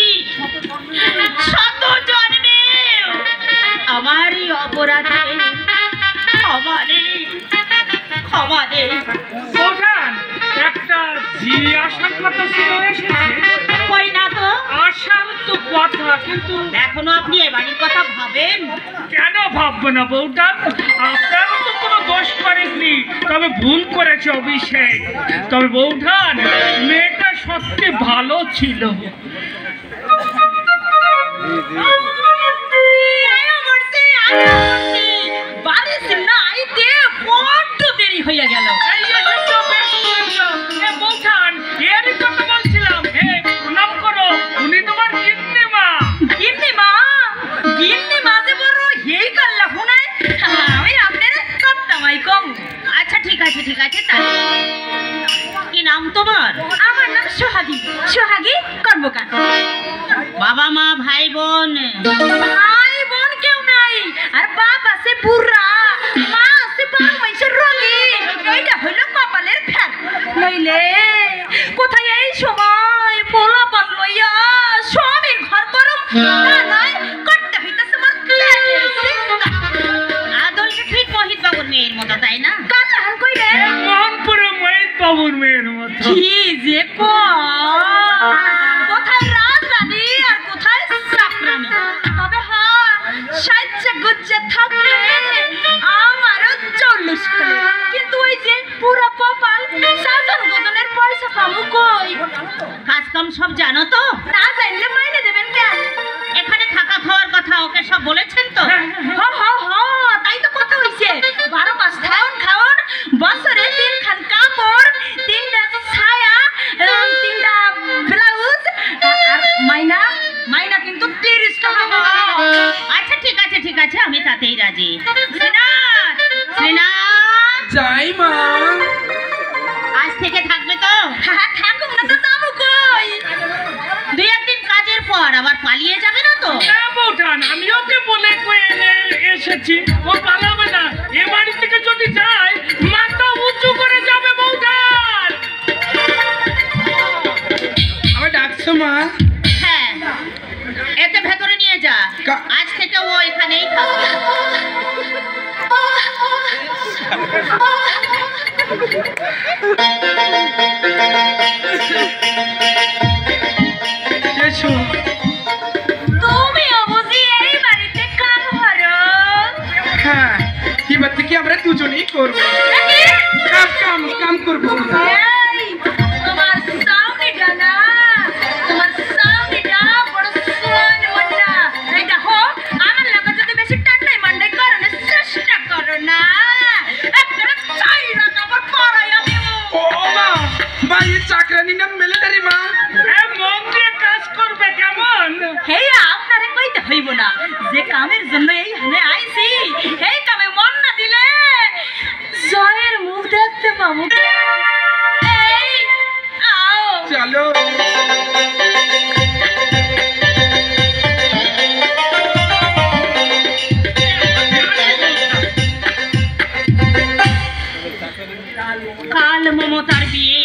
শত জন্মে আমারই অপরাধে ক্ষমা নেই, ক্ষমা নেই। একটা জিজ্ঞাসার কথা ছিল, এসেছে কই না তো? আসার তো কথা, কিন্তু এখনো আপনি এ বাড়ির কথা ভাবেন? কেন ভাববো না বউটা? আপনারও তো কোনো দোষ করেননি, তবে ভুল করেছে অভিষেক। তবে বউঠান, মেয়েটা সত্যি ভালো ছিল। বারিশ নাই দে, বড্ড দেরি হইয়া গেল। বউঠান, এরই কথা বলছিলাম। প্রণাম করো, উনি তোমার গিন্নিমা। গিন্নিমা? গিন্নিমা যে বড় হেই কাল্লা হুনাই, আমি আপনার কাটতামাই কম। আচ্ছা ঠিক আছে, ঠিক আছে। তাই কি নাম তোমার? আমার নাম সোহাগী, সোহাগী কর্মকার। বাবা মা ভাই বোন? ভাই বোন কেউ নাই, আর বাপ আছে বুড়া, মা আছে 12 মাসের রোগী। এইটা হইল কপালের ফের। নইলে কোথায় এই সময় পোলা পান লইয়া স্বামীর ঘর গরম না নয় করতে হইতাছে মোর পেটের চিন্তা। আদলকে ঠিক মহিত বাবুর মেয়ের মতো, তাই না? কালাহান কই রে? মোহনপুরে মহিত বাবুর মেয়ের মতো। কি যে কোথায় রাজরানী আর কোথায় চাকরানী। তবে হ্যাঁ, সাইজে গুজ্জে থাকলে আমারও 40 খোলে। কিন্তু ওই যে পুরো কপাল, সাজন গজনের পয়সা পাবো কই? কাজ কাম সব জানো তো? না জানলে মাইনে দেবেন কেন? এখানে থাকা খাওয়ার কথা ওকে সব বলেছেন তো? তাই তো কথা হইছে। 12 মাস খাওন, বছরে 3 খান কাপড়, 3টা ছায়া, 3টা ব্লাউজ, আর মাইনা কিন্তু 30 টাকা। আচ্ছা ঠিক আছে, ঠিক আছে, আমি তাতেই রাজি। শ্রীনাথ, শ্রীনাথ যাই মা। আজ থেকে থাকবে তো? হ্যাঁ থাকুক না তো, যাবো কই? 2-1 দিন কাজের পর আবার পালিয়ে যাবে না তো? বৌঠান, আমি ওকে বলে কয়ে এসেছি, ও পালাবে না। এ বাড়ি থেকে যদি যায় মাথা উঁচু করে যাবে বৌঠান। আমি ডাকছো মা? হ্যাঁ, একে ভেতরে নিয়ে যা। আজ থেকে ও এখানেই থাকবে। তুমি বুঝি এই বাড়িতে কাম করো? হ্যাঁ, এবার থেকে আমরা দুজনেই করবো, কাম করবো। এই, তোমার সাউন্ডটা না, তোমার সাউন্ডটা বড় সুন মুন্না। এই দেখো, আমার লাগা যদি বেশি টান্ডাই মান্ডাই করো না, চেষ্টা করো না, একটা চাইরা কাপড় পরাই আমি। ও মা, ভাই চাকরানি নাম মিলিটারি মা। মন দিয়ে কাজ করবে কেমন? হেই আপনারে কইতে হইব না, যে কামের জন্য এই হানে আইছি, এই কামে মন না দিলে জয়ের মুখ দেখতে পাবো। এই আও চলো। কাল মমতার বিয়ে,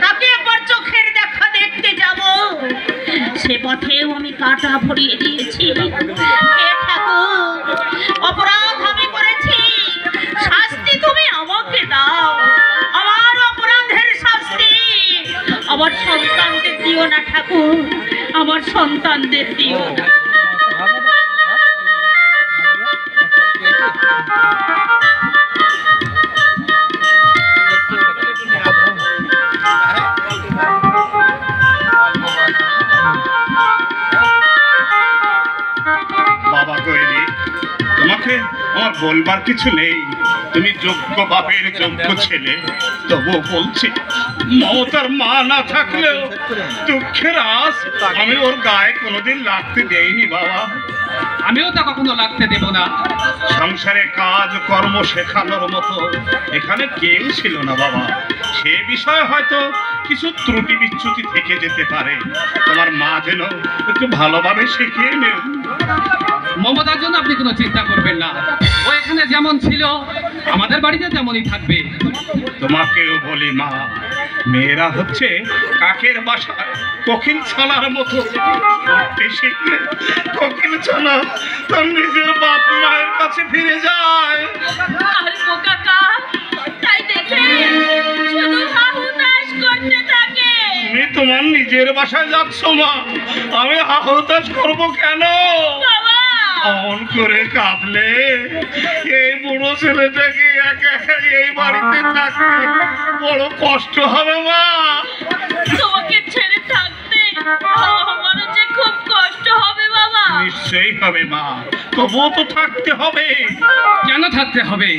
তাকে একবার চোখের দেখা দেখতে যাব। সে পথেও আমি কাঁটা ভরিয়ে দিয়েছি। হে ঠাকুর, অপরাধ আমি করেছি, শাস্তি তুমি আমাকে দাও। আমার অপরাধের শাস্তি আমার সন্তানদের দিও না ঠাকুর, আমার সন্তানদের দিও না। বাবা কইলি, তোমাকে আমার বলবার কিছু নেই, তুমি যোগ্য বাপের যোগ্য ছেলে। তবু বলছি, মমতার মা না থাকলেও দুঃখের আস আমি ওর গায়ে কোনোদিন লাগতে দেইনি বাবা। আমিও তা কখনো লাগতে দেব না। সংসারে কাজ কর্ম শেখানোর মতো এখানে কেউ ছিল না বাবা। সে বিষয়ে হয়তো কিছু ত্রুটি বিচ্যুতি থেকে যেতে পারে, তোমার মা যেন একটু ভালোভাবে শিখিয়ে নেন। মমতার জন্য আপনি কোনো চিন্তা করবেন না, ও এখানে যেমন ছিল আমাদের বাড়িতে তেমনই থাকবে। তোমাকেও বলি মা, মেয়েরা হচ্ছে কাকের বাসায় কোকিল ছানার মতো। উঠতে শিখলে কোকিল ছানা তার নিজের বাপ মায়ের কাছে ফিরে যায়। আর বোকাকা তাই দেখে শুধু হাহুতাশ করতে থাকে। তুমি তোমার নিজের বাসায় যাচ্ছ মা, আমি হাহুতাশ করবো কেন? বাবা অমন করে কাঁদলে এই বুড়ো ছেলেটাকে একা একা এই বাড়িতে থাকতে বড় কষ্ট হবে মা। তোমাকে ছেড়ে থাকতে আমারও যে খুব কষ্ট হবে বাবা। নিশ্চয়ই হবে মা, তবুও তো থাকতে হবে। কেন থাকতে হবে?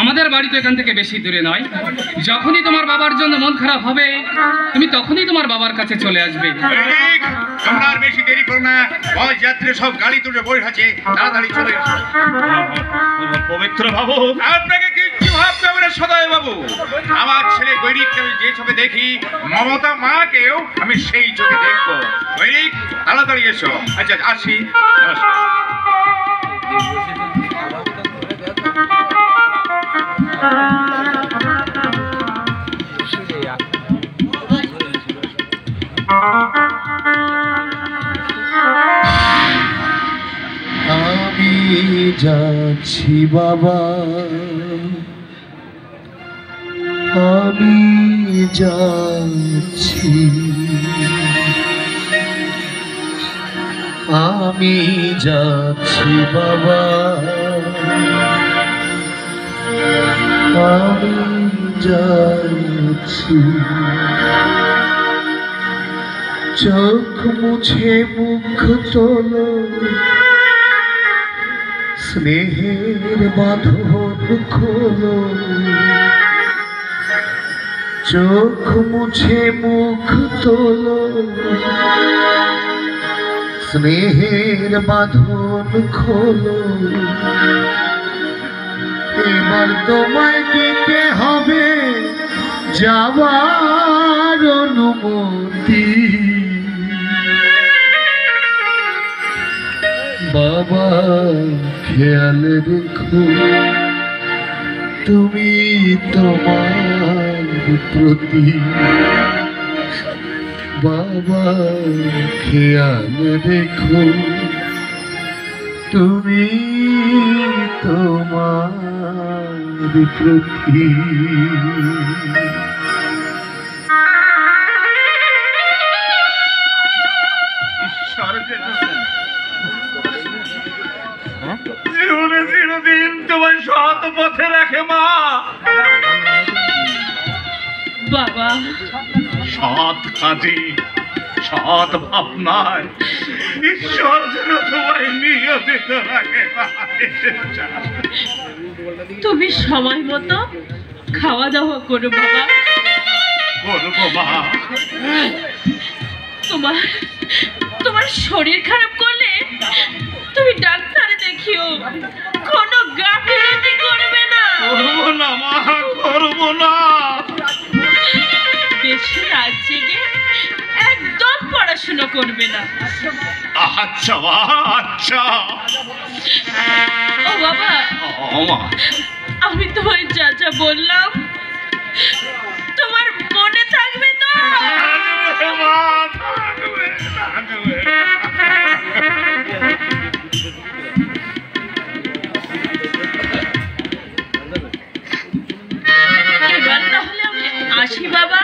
আমাদের বাড়ি তো এখান থেকে বেশি দূরে নয়। যখনই তোমার বাবার জন্য মন খারাপ হবে তুমি তখনই তোমার বাবার কাছে চলে আসবে। তোমরা আর বেশি দেরি করো না, বয় যাত্রী সব গাড়ি তুলে বই আছে, তাড়াতাড়ি চলে এসো। পবিত্র বাবু, আপনাকে কিচ্ছু ভাবতে হবে না সদয় বাবু। আমার ছেলে গৈরিককে আমি যে চোখে দেখি, মমতা মাকেও আমি সেই চোখে দেখবো। গৈরিক তাড়াতাড়ি এসো। আচ্ছা আসি, নমস্কার। আমি যাচ্ছি বাবা, আমি যাচ্ছি, আমি যাচ্ছি বাবা, আমি যাচ্ছি। চোখ মুছে মুখ তোলো, স্নেহের বাঁধন খোলো। চোখ মুছে মুখ তোলো, স্নেহের বাঁধন খোলো। এবার তোমায় দিতে হবে যাবার অনুমতি বাবা খেয়াল রেখো তুমি তোমার প্রতি বাবা খেয়াল রেখো তুমি তোমার প্রতি জীবনে চিরদিন তোমার সৎ পথে রাখে মা। বাবা, সৎ কাজে সৎ ভাবনায় ঈশ্বর যেন তোমায় নিয়োজিত রাখে মা। তুমি সময় মতো খাওয়া দাওয়া করো বাবা। করবো মা। তোমার তোমার শরীর খারাপ করলে তুমি ডাক্তারে দেখিও, কোনো গাফিলতি করবে না। করবো না মা, করবো না। বেশি রাত জেগে একদম পড়াশোনা করবে না। আচ্ছা মা, আচ্ছা। ও বাবা, ও মা, আমি তোমায় যা যা বললাম তোমার মনে থাকবে তো? থাকবে মা, থাকবে, থাকবে। এবার তাহলে আমি আসি বাবা।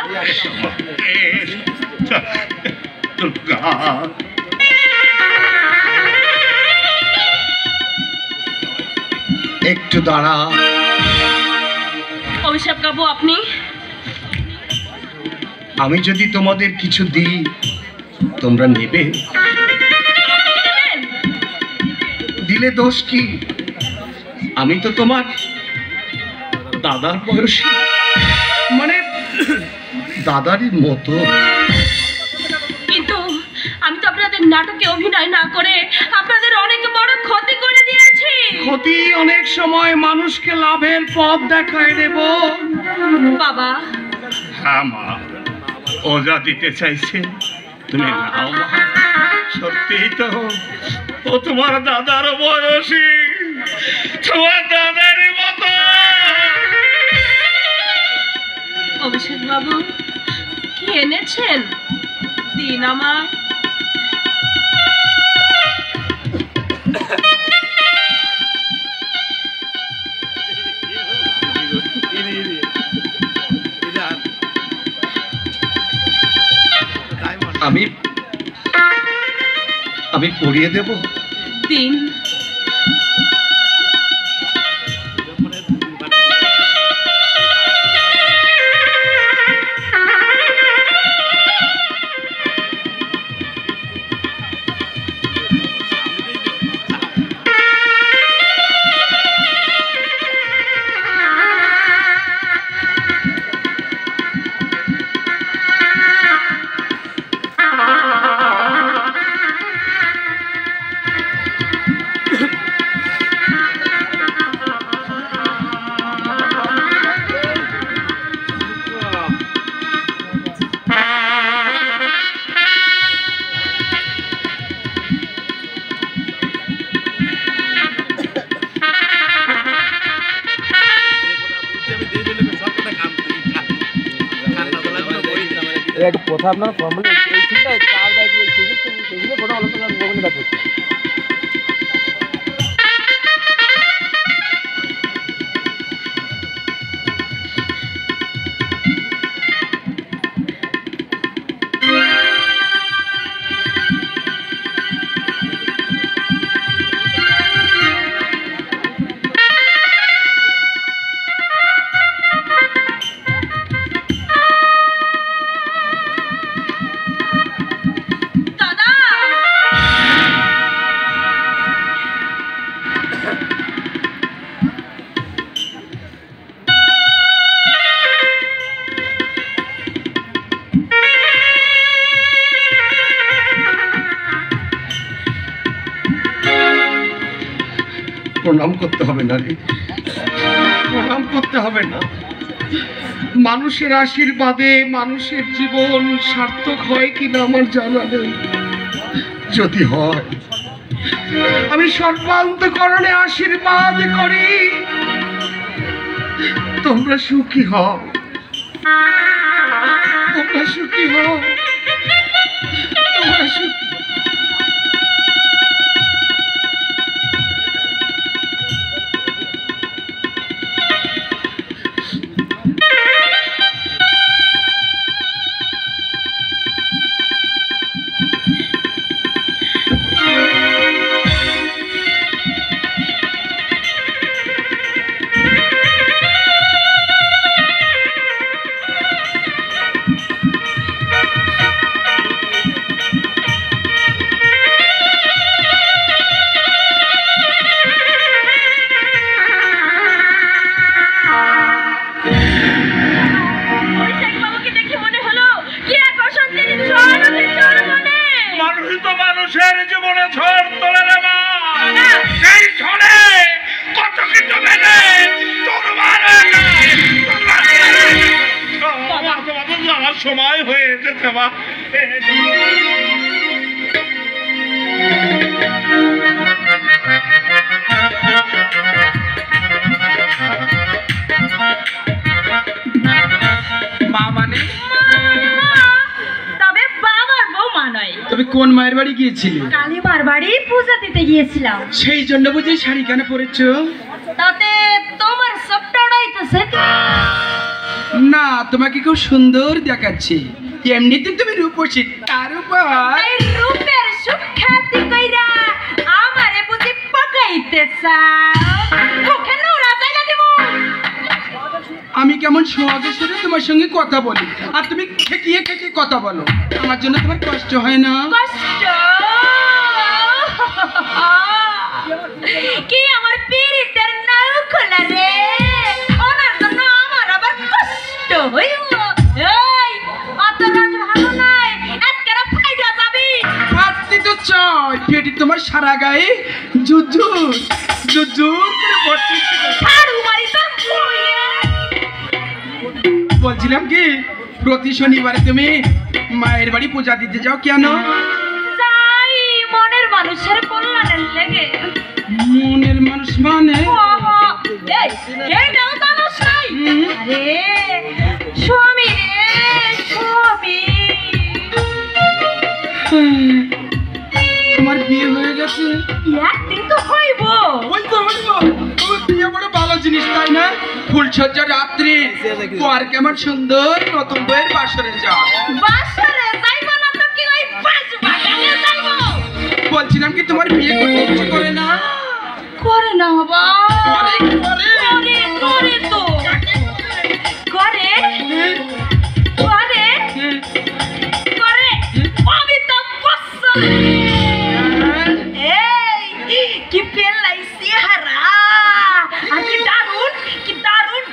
দুর্গা, একটু দাঁড়া। অভিশাপ কাবু, আপনি আমি যদি তোমাদের কিছু দিই তোমরা নেবে? দেবেন? দিলে দোষ কি? আমি তো তোমার দাদার বয়সী, মানে দাদারই মতো। কিন্তু আমি তো আপনাদের নাটকে অভিনয় না করে আপনাদের অনেক বড় ক্ষতি করে দিয়েছি। ক্ষতি অনেক সময় মানুষকে লাভের পথ দেখায় দেব। বাবা, হ্যাঁ মা, ও যা দিতে চাইছে তুমি নাও মা। সত্যিই তো ও তোমার দাদার বয়সী, তোমার দাদারই মতো। অভিষেক বাবু, কি এনেছেন? দিন আমার। আমি পড়িয়ে দেব। দিন। একটা কথা আপনার ফর্মালি এই চিন্তা চার বাইক সেগুলো কোনো আলোচনা গোপনে রাখতে প্রণাম করতে হবে না রে, প্রণাম করতে হবে না। মানুষের আশীর্বাদে মানুষের জীবন সার্থক হয় কিনা আমার জানা নেই। যদি হয় আমি সর্বান্তকরণে আশীর্বাদ করি তোমরা সুখী হও, তোমরা সুখী হও, তোমরা সুখী। মানুষের জীবনে ঝড় তোলে রে মা, সেই ঝড়ে কত কিছু মেলে তোমাদের যাওয়ার সময় হয়ে যেতে মা। মা মানে তবে বাবার বৌমা নয়। তবে কোন মায়ের বাড়ি গিয়েছিলে? কালীমার বাড়ি পূজা দিতে গিয়েছিলাম। সেই জন্য বুঝি শাড়ি কেন পরেছো? তাতে তোমার সবটা উড়াইতেছে। না, তোমাকে খুব সুন্দর দেখাচ্ছে। এমনিতে তুমি রূপসী, তার উপর এই রূপের সুখ্যাতি কইরা আমারে বুঝি পকাইতে চাও? কেন রাজাইলা দেব? আমি কেমন সহজে সুরে তোমার সঙ্গে কথা বলি আর তুমি খেকিয়ে খেকিয়ে কথা বলো। আমার জন্য তোমার কষ্ট হয় না? কষ্ট কি আমার পীড়িতের নাও খোলা রে, ওনার জন্য আমার আবার কষ্ট হইব। এই অত রাত ভালো নাই, একেরা ফাইদা যাবি। ফাটতি তো চাই পেটি তোমার সারা গায়ে জুজুর জুজুর করে ভর্তি ছিল। ছাড়ু মারি তো বলছিলাম কি, প্রতি শনিবারে তুমি মায়ের বাড়ি পূজা দিতে যাও কেন? যাই মনের মানুষের কল্যাণের লেগে। মনের মানুষ মানে? এই কেউ জানোস নাই? আরে স্বামী রে স্বামী। তোমার বিয়ে হয়ে গেছে? একদিন তো হইব। হইব হইব, তোমার বিয়ে বড় ভালো জিনিস তাই না? ফুলসজ্জা রাত্রি পর কেমন সুন্দর নতুন বইয়ের বাসরে যাও। বাসরে যাইব না তো কি ওই বাস বাগানে যাইব? বলছিলাম কি তোমার বিয়ে করতে ইচ্ছে করে না? করে না বাবা। করে করে করে করে তো করে করে করে আমি তো পছন্দ। এই কি পেলাইছি হারা, আর কি দারুণ কি দারুণ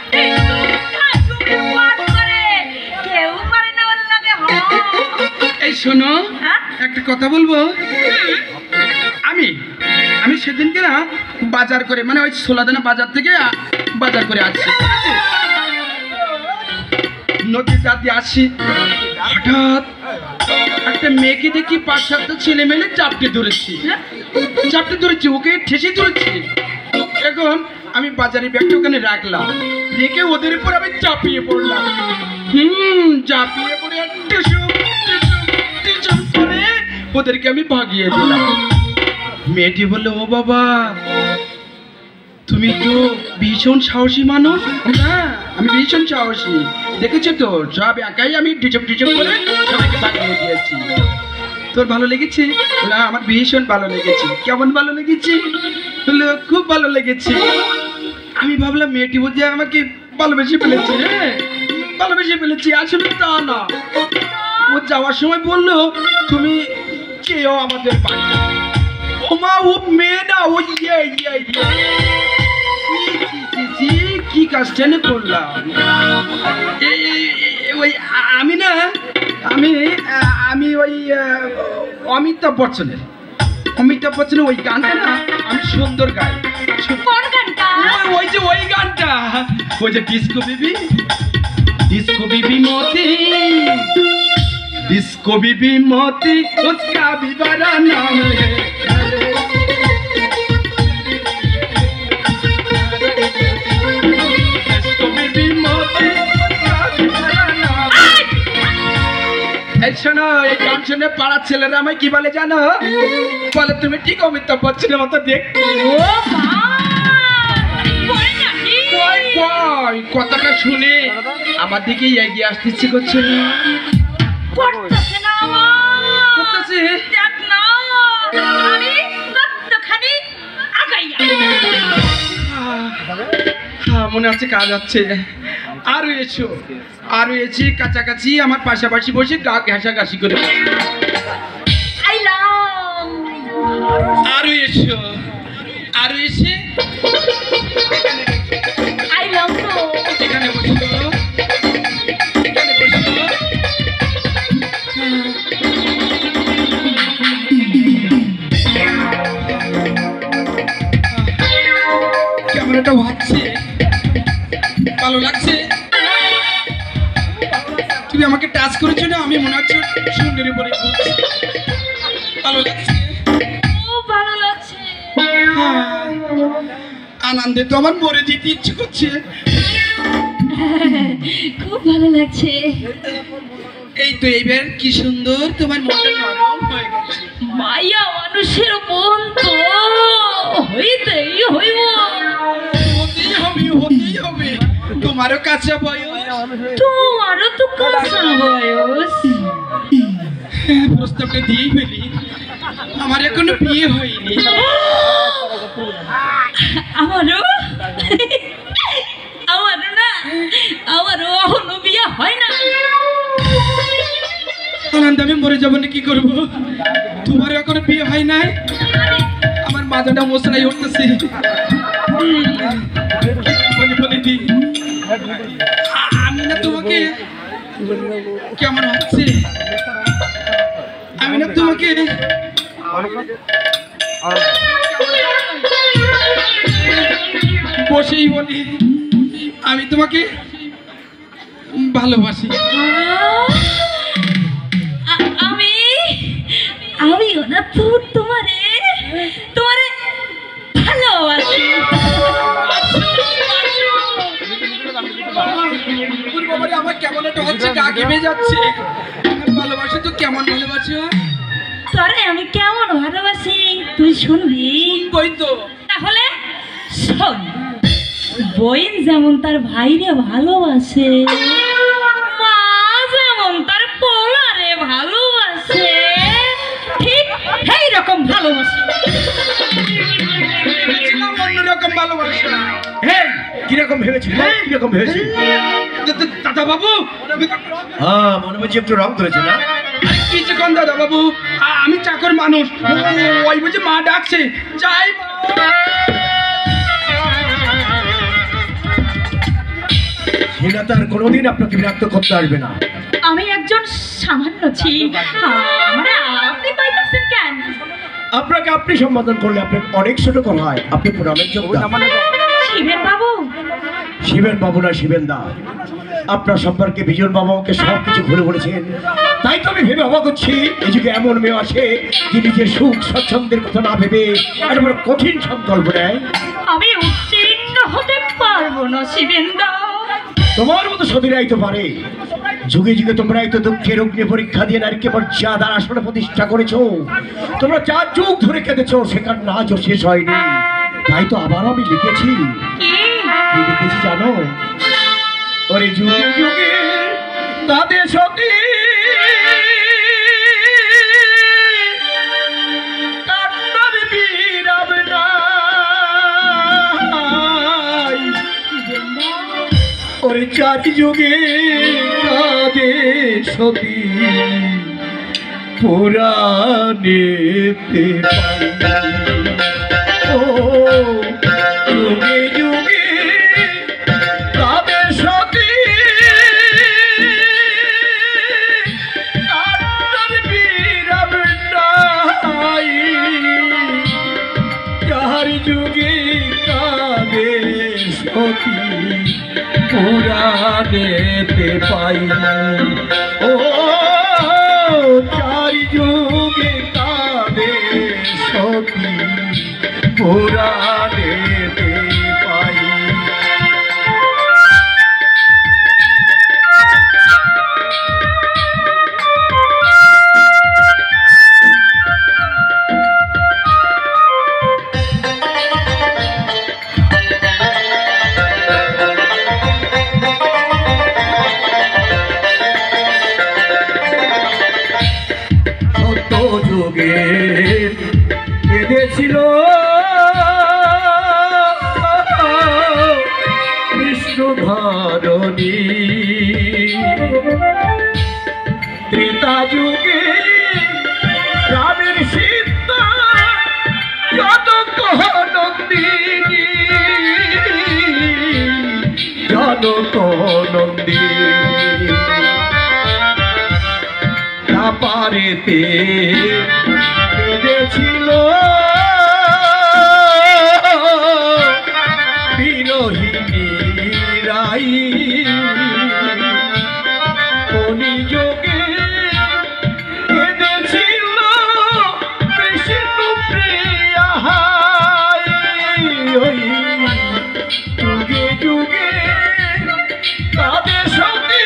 কেউ পারে না ওর লাগে। এই শোনো, হ্যাঁ একটা কথা বলবো। আমি আমি সেদিনকে না বাজার করে, মানে ওই সোলাদানা বাজার থেকে বাজার করে আসছি, নদীর দাঁতে আসি, হঠাৎ একটা মেয়েকে দেখি ৫-৭টা ছেলে মেলে চাপটে ধরেছি, ওকে ঠেসে ধরেছি। এখন আমি বাজারে ব্যাগটা ওখানে রাখলাম, রেখে ওদের উপর আমি চাপিয়ে পড়লাম। চাপিয়ে পড়ে করে ওদেরকে আমি ভাগিয়ে দিলাম। মেয়েটি বললো, ও বাবা তুমি তো ভীষণ সাহসী মানুষ। হ্যাঁ, আমি ভীষণ সাহসী, দেখেছো তো, সব একাই আমি ডিচপ করে সবাইকে ভাগিয়ে দিয়েছি। তোর ভালো লেগেছে? না, আমার ভীষণ ভালো লেগেছে। কেমন ভালো লেগেছে? বললো, খুব ভালো লেগেছে। আমি ভাবলাম মেয়েটি বোধ হয় আমাকে ভালোবেসে ফেলেছে। হ্যাঁ, ভালোবেসে ফেলেছি, আসলে তা না। ও যাওয়ার সময় বললো, তুমি কেউ আমাদের বাড়ি। ও মা, ও মেয়ে না, ও কি কাজটা করলাম। ওই আমি না, আমি ওই অমিতাভ বচ্চনের ওই গানটা না আমি সুন্দর গাই। কোন গানটা? ওই যে ডিস্কো বেবি, डिस्को बीबी मोती उसका भी बड़ा नाम है डिस्को बीबी मोती उसका भी बड़ा नाम है। এই শোনো, এই গান শুনে পাড়ার ছেলেরা আমায় কি বলে জানো? বলে তুমি ঠিক অমিতাভ বচ্চনের মতো দেখতে। কথাটা শুনে আমার দিকে এগিয়ে আসতে ইচ্ছে করছে মনে হচ্ছে কাজ আছে। আরো এসো, আরো এসে কাছাকাছি আমার পাশাপাশি বসে গা ঘাসাঘাসি করে। আরো এসো, আরো এসে এখানে বসো, এখানে বসো। ক্যামেরাটা ভাবছে ভালো লাগছে। তুমি আমাকে টাচ করেছো না, আমি মনে হচ্ছে সুন্দরী পরে ভালো লাগছে, ভালো লাগছে। আনন্দে তো আমার মরে যেতে ইচ্ছে করছে। খুব ভালো লাগছে। এই তো এইবার কি সুন্দর তোমার মনটা নরম হয়ে গেছে। মায়া মানুষের মন তো হইতেই হইব, হতেই হবে, হতেই হবে। তোমারও কাঁচা বয়স, তোমারও তো কাঁচা বয়স। প্রস্তাবটা দিয়েই ফেলি, আমার এখনো বিয়ে হয়নি। আমারও আমারও না, আমারও এখনো বিয়ে হয় না। আনন্দ আমি মরে যাবো না, কি করবো? তোমার এখনো বিয়ে হয় নাই? আমার মাথাটা মশলাই উঠতেছে। বলে দি আমি না তোমাকে কেমন হচ্ছে, আমি না তোমাকে বসেই বলি আমি তোমাকে ভালোবাসি। আমিও না তো তোমারে তোমারে ভালোবাসি। আমার কেমন একটা হচ্ছে, গা ঘেমে যাচ্ছে। ভালোবাসি তো কেমন ভালোবাসো? তোরে আমি কেমন ভালোবাসি তুই শুনবি? বই তো তাহলে শোন। বোন যেমন তার ভাইরে ভালোবাসে, মা যেমন তার পোলারে ভালোবাসে, ঠিক এই রকম ভালোবাসে। অন্যরকম ভালোবাসা। এই কিরকম ভেবেছি, কিরকম ভেবেছি? দাদা বাবু, হ্যাঁ মনে হচ্ছে একটু রং ধরেছে না? কিছুক্ষণ দাদা বাবু, আমি চাকর মানুষ, ওই বুঝে মা ডাকছে, যাই। সেটা তার কোনোদিন আপনাকে বিরক্ত করতে আসবে না। আমি একজন সামান্য ছি, মানে আপনি পাইতেছেন কেন? আপনাকে আপনি সম্বোধন করলে আপনার অনেক ছোট করা হয়। আপনি প্রণামের যোগ্য। শিবেন বাবু? শিবেন বাবু না, শিবেন দা। আপনার সম্পর্কে বিজন বাবাকে সব কিছু খুলে বলেছেন। তাই তো আমি ভেবে অবাক হচ্ছি, এই যুগে এমন মেয়ে আছে যে নিজের সুখ স্বচ্ছন্দের কথা না ভেবে একটা বড় কঠিন সংকল্প নেয়। আমি উত্তীর্ণ হতে পারবো না শিবেন দা। তোমার মতো সতীরাই তো পারে। যুগে যুগে তোমরাই তো দুঃখের অগ্নি পরীক্ষা দিয়ে নারীকে মর্যাদার আসনে প্রতিষ্ঠা করেছো। তোমরা 4 যুগ ধরে কেঁদেছো, সেখান আজও শেষ হয়নি। তাই তো আবার আমি লিখেছি। কি লিখেছি জানো? ওরে যুগে যুগে তাদের সতী কান্নার বিরাম নাই। ওরে 4 যুগে কাঁদে সতী পুরাণেতে পাই। ও যুগে যুগে কাঁদে সতী কান্নার বিরাম নাই। 4 যুগে কাঁদে সতী সতী পুরাণেতে পাই। ও চারি যুগে কাঁদে সতী পুরাণেতে পাই। যুগে কেঁদেছিল বিষ্ণুধরণী, ত্রেতা যুগে রামের সীতা জনক নন্দিনী, জনক নন্দিনী। পারেতে কেঁদেছিল বিরোহিণী রাই, কলিযুগে কেঁদেছিল বিষ্ণুপ্রিয়া। যুগে যুগে তাদের সঙ্গে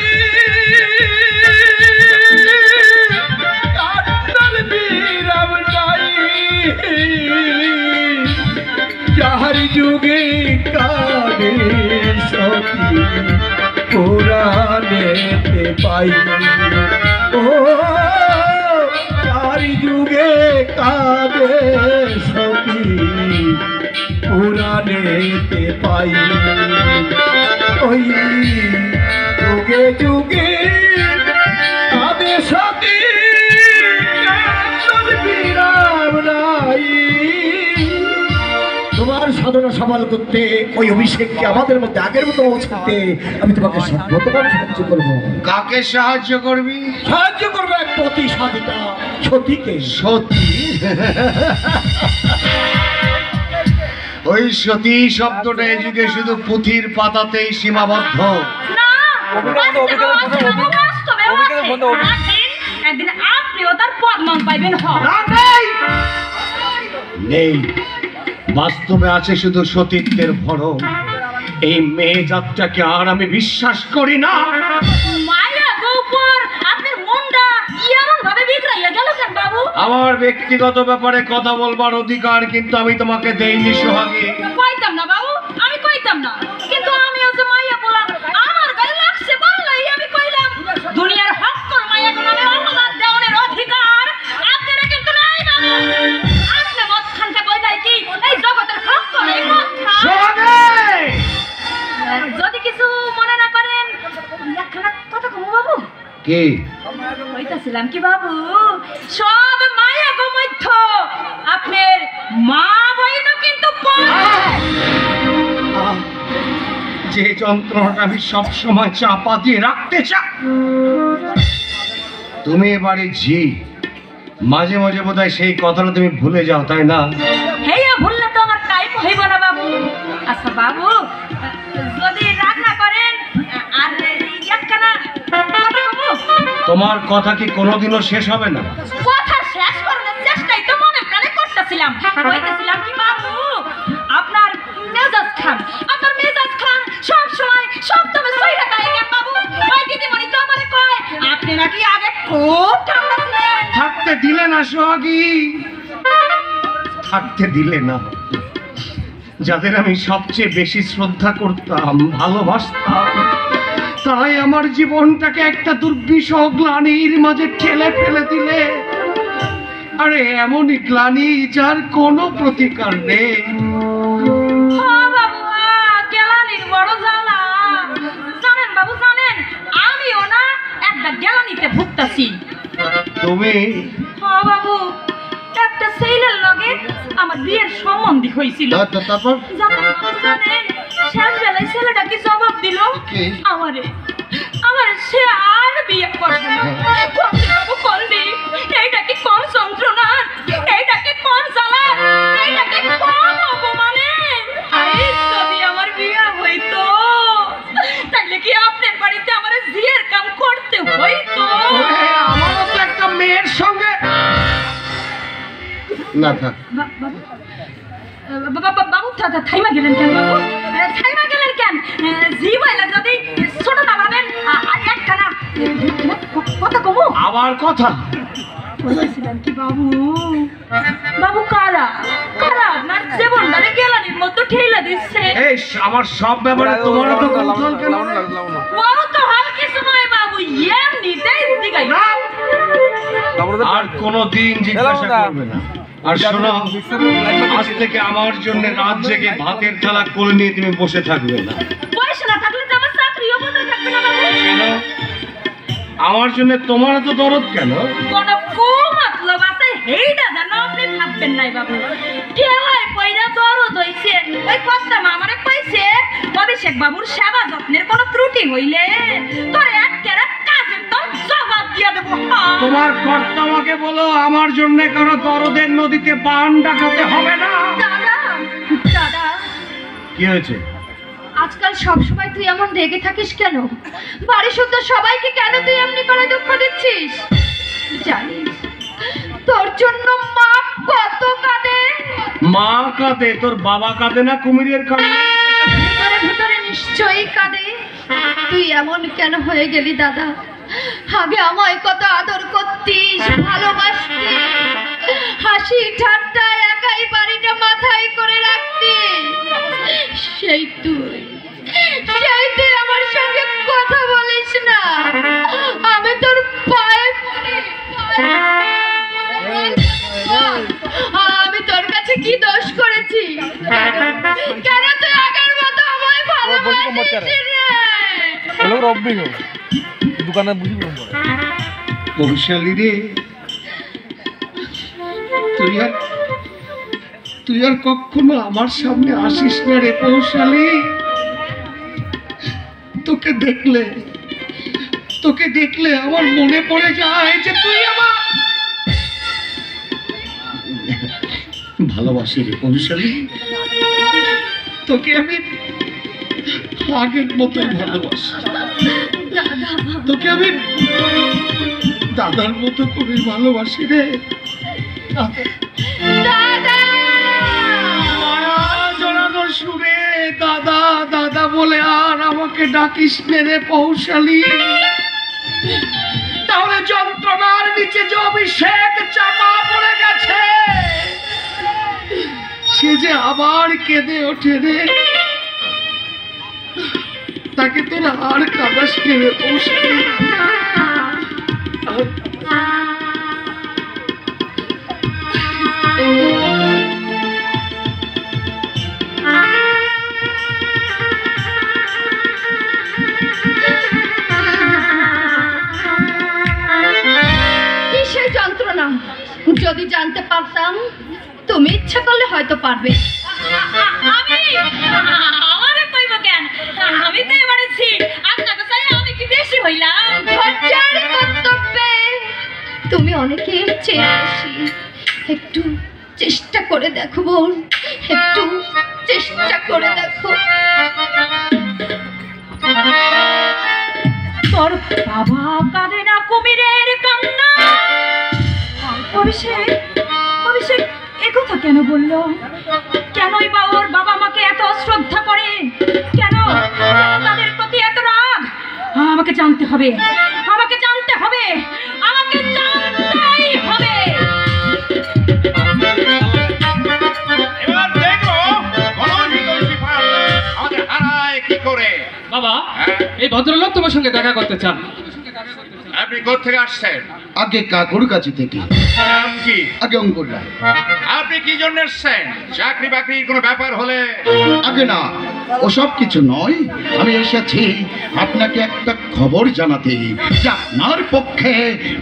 যাহার যুগে কানে সতী পুরাণেতে পাই। ও যার যুগে কানে সতী পুরাণেতে পাই। ওই যুগে যুগে কানে সতী বিরাম নাই। তোমার সাধনা সফল করতে, ওই অভিষেককে আমাদের মধ্যে আগের মতো পৌঁছাতে আমি তোমাকে সর্বতভাবে সাহায্য করবো। কাকে সাহায্য করবি? সাহায্য করবো এক পতি সাধিকা সতীকে। সতী? ওই সতী শব্দটা এই যুগে শুধু পুঁথির পাতাতেই সীমাবদ্ধ। একদিন আপনিও তার প্রমাণ পাইবেন। নেই, বাস্তবে আছে শুধু সতীত্বের ভরণ। এই মেয়ে জাতটাকে আর আমি বিশ্বাস করি না। মায়া গোপর আপনার মনটা এমন ভাবে বিগড়াইয়া গেল কেন বাবু? আমার ব্যক্তিগত ব্যাপারে কথা বলবার অধিকার কিন্তু আমি তোমাকে দেইনি সোহাগী। কইতাম না বাবু, আমি কইতাম না, কিন্তু আমি আজ মায়া বলা আমার গায়ে লাগছে বললাই আমি কইলাম। দুনিয়ার হকল মায়া গুলো অপবাদ দেওয়ার অধিকার আপনারা কিন্তু নাই বাবু। আপনি মতখানটা কইলাই কি এই জগতের হকল এই কথা? যদি কিছু মনে না করেন একখানা কথা কমু বাবু। কি কইতাছিলাম কি বাবু, সব মায়া গো মধ্য আপনার মা বইনও কিন্তু যে যন্ত্রণাটা আমি সব সময় চাপা দিয়ে রাখতে চাই। তুমি এবারে ঝি, মাঝে মাঝে বোধহয় সেই কথাটা তুমি ভুলে যাও, তাই না? হেয়া ভুললে তো আমার টাইপ হইব না বাবু। আচ্ছা বাবু, যদি রাগ না করেন আর একখানা কথা কমু। তোমার কথা কি কোনোদিনও শেষ হবে না? কথা শেষ করার চেষ্টাই তো মনে প্রাণে করতেছিলাম। কইতেছিলাম কি বাবু, আপনার মেজাজ খান সব সময় সব তুমি সইরা তাই কেন বাবু? ওই দিদিমণি তো আমারে কয় আপনি নাকি আগে খুব ঠান্ডা ছিলেন। থাকতে দিলে না সোহাগী, থাকতে দিলে না। যাদের আমি সবচেয়ে বেশি শ্রদ্ধা করতাম, ভালোবাসতাম, তাই আমার জীবনটাকে একটা দুর্বিষহ গ্লানির মাঝে ঠেলে ফেলে দিলে। আরে এমনই গ্লানি যার কোনো প্রতিকার নেই। বড় জ্বালা জানেন বাবু, জানেন আমিও না একটা গ্যালানিতে ভুগতাছি। তুমি? হ্যাঁ বাবু, একটা ছেলের লগে আমার বিয়ের সম্বন্ধ হয়েছিল। তারপর জানেন শেষ বেলায় ছেলেটা কি জবাব দিল আমারে সে আর বিয়ে করবে না। বাবু করবি, এইটা কি কম যন্ত্রণা, এইটা কি কম জ্বালা, এইটা কি কম অপমানে? যদি আমার বিয়ে হইতো না থাক। বাবু থাইমা গেলেন কেন বাবু? থাইমা গেলেন কেন? জি বলে যদি ছোট না ভাবেন একখানা কথা কমু। আবার কথা বলেছিলেন কি বাবু? বাবু কারা কারা আপনার জীবনটারে গেলানির মতো ঠেলে দিচ্ছে। এই আমার সব ব্যাপারে তোমার তো কৌতূহল কেন? বাবু তো হাল কিছু নয় বাবু, এমনিতেই জিগাই না। আর কোনোদিন জিজ্ঞাসা করবে না। আর শোনো, আজ থেকে আমার জন্য রাত জেগে ভাতের থালা কোলে নিয়ে তুমি বসে থাকবে না। বসে না থাকলে তো আমার চাকরিও বন্ধ থাকবে না বাবু। কেন? আমার জন্য তোমার তো দরদ কেন? কোনো কুমতলব আছে এইটা জানো আপনি ভাববেন নাই বাবু। ঠেলায় পয়রা দরদ হইছে, ওই কথা আমারে কইছে অভিষেক বাবুর সেবা যত্নের কোনো ত্রুটি হইলে তোর একেবারে কাজের তোর জবাব দিয়ে দেবো। তোমার কর্তামাকে বলো আমার জন্য কারো দরদের নদীতে বান ডাকাতে হবে না। দাদা দাদা কি হয়েছে? আজকাল সব সময় তুই এমন রেগে থাকিস কেন? বাড়ি শুদ্ধ সবাইকে কেন তুই এমনি করে দুঃখ দিচ্ছিস? জানিস তোর জন্য মা কত কাঁদে? মা কাঁদে? তোর বাবা কাঁদে না কুমিরের কাঁদে? ভিতরে ভিতরে নিশ্চয়ই কাঁদে। তুই এমন কেন হয়ে গেলি দাদা? আগে আমায় কত আদর করতিস, ভালোবাসতিস, হাসি ঠাট্টা একাই বাড়িটা মাথায় করে রাখতিস। সেই তুই আমার সঙ্গে কথা বলিস না। আমি তোর পায়ে পড়ি। আমি তোর কাছে কি দোষ করেছি? কেন তুই আগের মতো আমায় ভালোবাসিস রে? দোকানে বুঝি পৌশালী রে, তুই আর কখনো আমার সামনে আসিস না রে পৌশালী। তোকে দেখলে আমার মনে পড়ে যায় যে তুই আমার ভালোবাসি রে পৌশালী। তোকে আমি আগের মতোই ভালোবাসি। তোকে আমি দাদার মতো করে ভালোবাসি রে। সুরে দাদা দাদা বলে আর আমাকে ডাকিস রে পৌশালী। তাহলে যন্ত্রণার নিচে যে অভিষেক চাপা পড়ে গেছে সে যে আবার কেঁদে ওঠে রে। তাকে তোর আর কাঁদাস রে পৌশালী। যন্ত্রণা যদি জানতে পারতাম, তুমি ইচ্ছা করলে হয়তো পারবে। আমারে কইব কেন? আমি তো এবারেছি আপনাকে চাই আমি কি বেশি হইলাম? ধৈর্যের কর্তব্যে তুমি অনেকের চেয়ে বেশি। একটু চেষ্টা করে দেখো বোন, একটু চেষ্টা করে দেখো। তোর বাবা কাঁদে না কুমিরের কান্না? অভিষেক অভিষেক একথা কেন বললো? কেনই বা ওর বাবা মাকে এত শ্রদ্ধা করে? কেন তাদের প্রতি এত রাগ? আমাকে জানতে হবে, আমাকে জানতে হবে, আমাকে জানতেই হবে। এবার দেখো আমাদের হারায় কি করে। বাবা, এই ভদ্রলোক তোমার সঙ্গে দেখা করতে চান। আপনি কোথা থেকে আসছেন? আগে কাকুর কাছে থেকে। নাম কি? আগে অঙ্কুর রায়। আপনি কি জন্য এসছেন? চাকরি বাকরির কোনো ব্যাপার হলে? আগে না, ওসব কিছু নয়। আমি এসেছি আপনাকে একটা খবর জানাতে যে আপনার পক্ষে,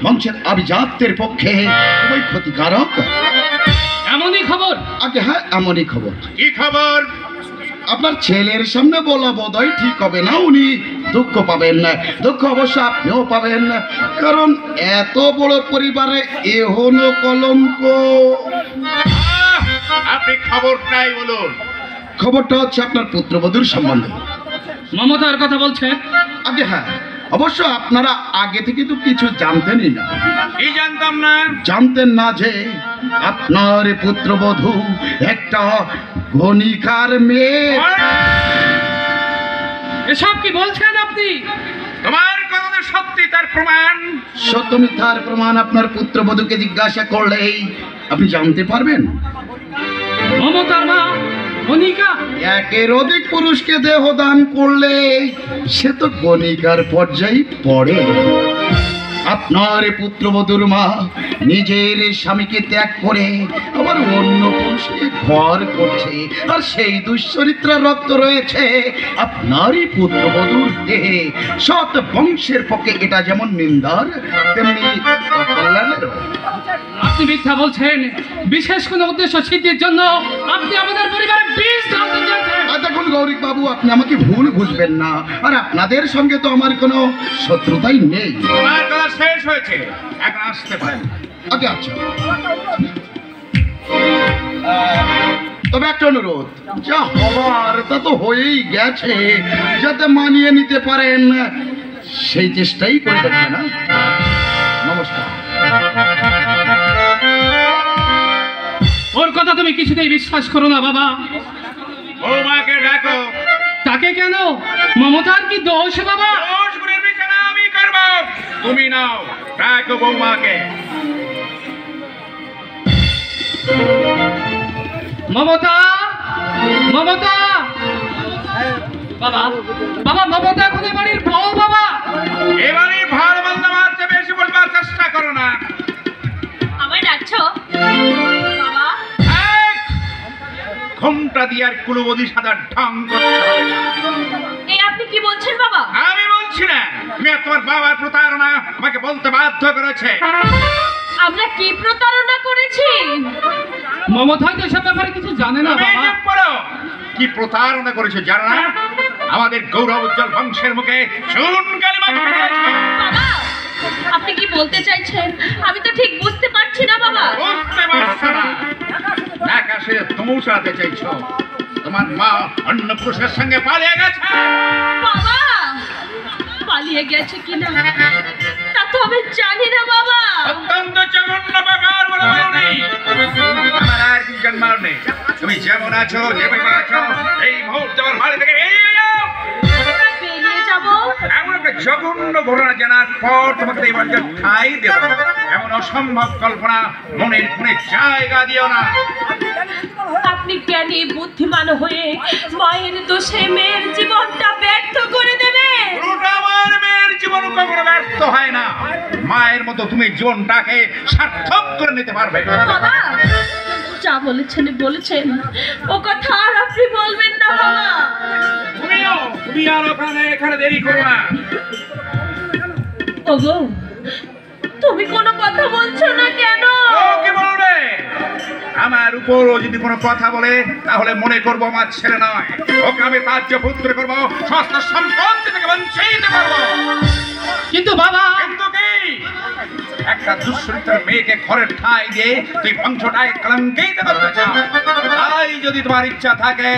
বংশের আভিজাত্যের পক্ষে খুবই ক্ষতিকারক। এমনই খবর? আগে হ্যাঁ, এমনই খবর। কি খবর? আপনার ছেলের সামনে বলা বোধহয় ঠিক হবে না। উনি দুঃখ পাবেন না, দুঃখ অবশ্য আপনিও পাবেন, কারণ এত বড় পরিবারে এহনো কলঙ্ক। আপনি খবরটাই বলুন। খবরটা হচ্ছে আপনার পুত্রবধূর সম্বন্ধে। মমতার কথা বলছেন? আগে হ্যাঁ, অবশ্য আপনারা আগে থেকে তো কিছু জানতেনই না। কি জানতাম না? জানতেন না যে আপনার পুত্রবধূ একটা গণিকার মেয়ে। এসব কি বলছেন আপনি? তোমার কথা সত্যি, তার প্রমাণ? সত্য মিথ্যার প্রমাণ আপনার পুত্রবধূকে জিজ্ঞাসা করলেই আপনি জানতে পারবেন। মমতার মা গণিকা? একের অধিক পুরুষকে দেহ দান করলে সে তো গণিকার পর্যায়ে পড়ে। আপনার পুত্রবধূর মা নিজের স্বামীকে ত্যাগ করে আবার অন্য পুরুষকে ঘর করছে, আর সেই দুশ্চরিত্রা রক্ত রয়েছে আপনারই পুত্রবধূর দেহে। সৎ বংশের পক্ষে এটা যেমন নিন্দার তেমনি অকল্যাণের। আপনি মিথ্যা বলছেন। বিশেষ কোনো উদ্দেশ্য সিদ্ধির জন্য আপনি আমাদের পরিবারের বিষ ঢালতে চাইছেন। দেখুন গৌরিক বাবু, আপনি আমাকে ভুল বুঝবেন না, আর আপনাদের সঙ্গে তো আমার কোনো শত্রুতাই নেই। তোমার কথা শেষ হয়েছে, এখন আসতে পারেন। আচ্ছা, তবে একটা অনুরোধ, যা হবার তা তো হয়েই গেছে, যাতে মানিয়ে নিতে পারেন সেই চেষ্টাই করে দেখবে না। নমস্কার। ওর কথা তুমি কিছুতেই বিশ্বাস করো না বাবা। বৌমাকে ডাকো। তাকে কেন? মমতার কি দোষ বাবা? দোষ করে বিচার আমি করব, তুমি নাও। ডাকো বৌমাকে। মমতা, মমতা। বাবা, বাবা, মমতা এখন এই বাড়ির বউ বাবা। এবারে ভার বান্দা মারতে বেশি বলবার চেষ্টা করো না। আমায় ডাকছো বাবা? ঘুমটা দিয়ে আর কুলবদি সাদা ঢং করতে হবে না। এই আপনি কি বলছেন বাবা? আমি বলছি না, তুমি আর তোমার বাবার প্রতারণা আমাকে বলতে বাধ্য করেছে। আমরা কি প্রতারণা করেছি? মমতা হয়তো এসব ব্যাপারে কিছু জানে না বাবা। চুপ করো। কি প্রতারণা করেছে জানো না? আমাদের গৌরব উজ্জ্বল বংশের মুখে শুন কালিমা দিয়েছে। বাবা, আপনি কি বলতে চাইছেন? আমি তো ঠিক বুঝতে পারছি না বাবা। বুঝতে পারছো না? আকাশে তুমি সাথে চাইছো তোমার মা অন্য পুরুষের সঙ্গে পালিয়ে গেছে। বাবা, পালিয়ে গেছে কিনা তা তো আমি জানি না বাবা। অত্যন্ত জঘন্য ব্যাপার বলে মনে নেই। আমার আর কিছু জানবার নেই। তুমি যেমন আছো, যেভাবে আছো, এই মুহূর্তে আমার বাড়ি থেকে বেরিয়ে যাও। বেরিয়ে যাব? এমন একটা জঘন্য ঘটনা জানার পর তোমাকে এই বাড়িতে ঠাঁই দেব, এমন অসম্ভব কল্পনা মনের কোণে জায়গা দিও না। আপনি জ্ঞানী বুদ্ধিমান হয়ে মায়ের দোষে মেয়ের জীবনটা ব্যর্থ করে দেবেন। আমার মেয়ের জীবন কখনো ব্যর্থ হয় না। মায়ের মতো তুমি জীবনটাকে সার্থক করে নিতে পারবে। বাবা, যা বলেছেন বলেছেন, ও কথা আর আপনি বলবেন না বাবা। তুমি আর এখানে দেরি করো না। ওগো, তুমি কোনো কথা বলছো না কেন? ও কি বলবে? আমার উপরও যদি কোনো কথা বলে তাহলে মনে করবো আমার ছেলে নয়, ওকে আমি তাজ্য পুত্র করবো, সমস্ত সম্পত্তি থেকে বঞ্চিত করবো। কিন্তু বাবা, কিন্তু কি? একটা দুশ্চরিত্রের মেয়েকে ঘরের ঠাঁই দিয়ে তুই বংশটাকে কলঙ্কিত করতে চাও? তাই যদি তোমার ইচ্ছা থাকে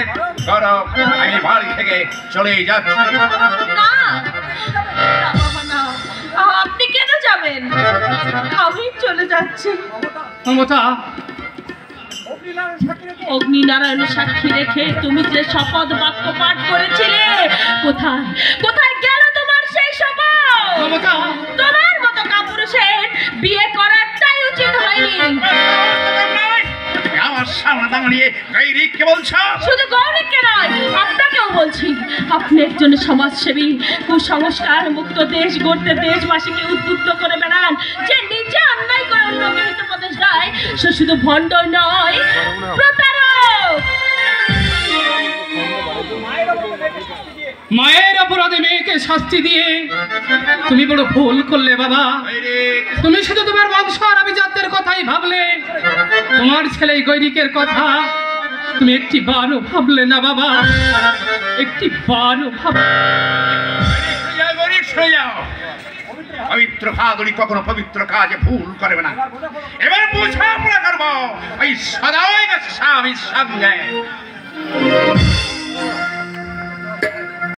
করো, আমি বাড়ি থেকে চলে যাচ্ছি। না, বাবা না, আপনি কেন যাবেন? আমি চলে যাচ্ছি। মমতা, অগ্নিনারায়ণ সাক্ষী রেখে তুমি যে শপথ বাক্য পাঠ করেছিলে, কোথায় কোথায় গেল তোমার সেই শপথ? মমতা, তোমার মতো কাপুরুষের বিয়ে করাটাই উচিত হয়নি। আমার সামনে দাঁড়িয়ে গৌরীকে বলছো? শুধু গৌরীকে নয়, আপনাকেও বলছি। আপনি একজন সমাজসেবী, কুসংস্কার মুক্ত দেশ গড়তে দেশবাসীকে উদ্বুদ্ধ করে বেড়ান। যে নিজে অন্যায় করে অন্যকে উপদেশ দেয়, সে শুধু ভণ্ড নয়, প্রতারক। মায়ের অপরাধে মেয়েকে শাস্তি দিয়ে তুমি বড় ভুল করলে বাবা। তুমি শুধু তোমার বংশ আর আভিজাত্যের কথাই ভাবলে, তোমার ছেলে গৈরিকের কথা তুমি একটি বারও ভাবলে না বাবা, একটি বারও ভাবলে। পবিত্র কাজলি কখনো পবিত্র কাজে ভুল করবে না। এবার বোঝাপড়া করবো ওই সদাই স্বামীর সঙ্গে।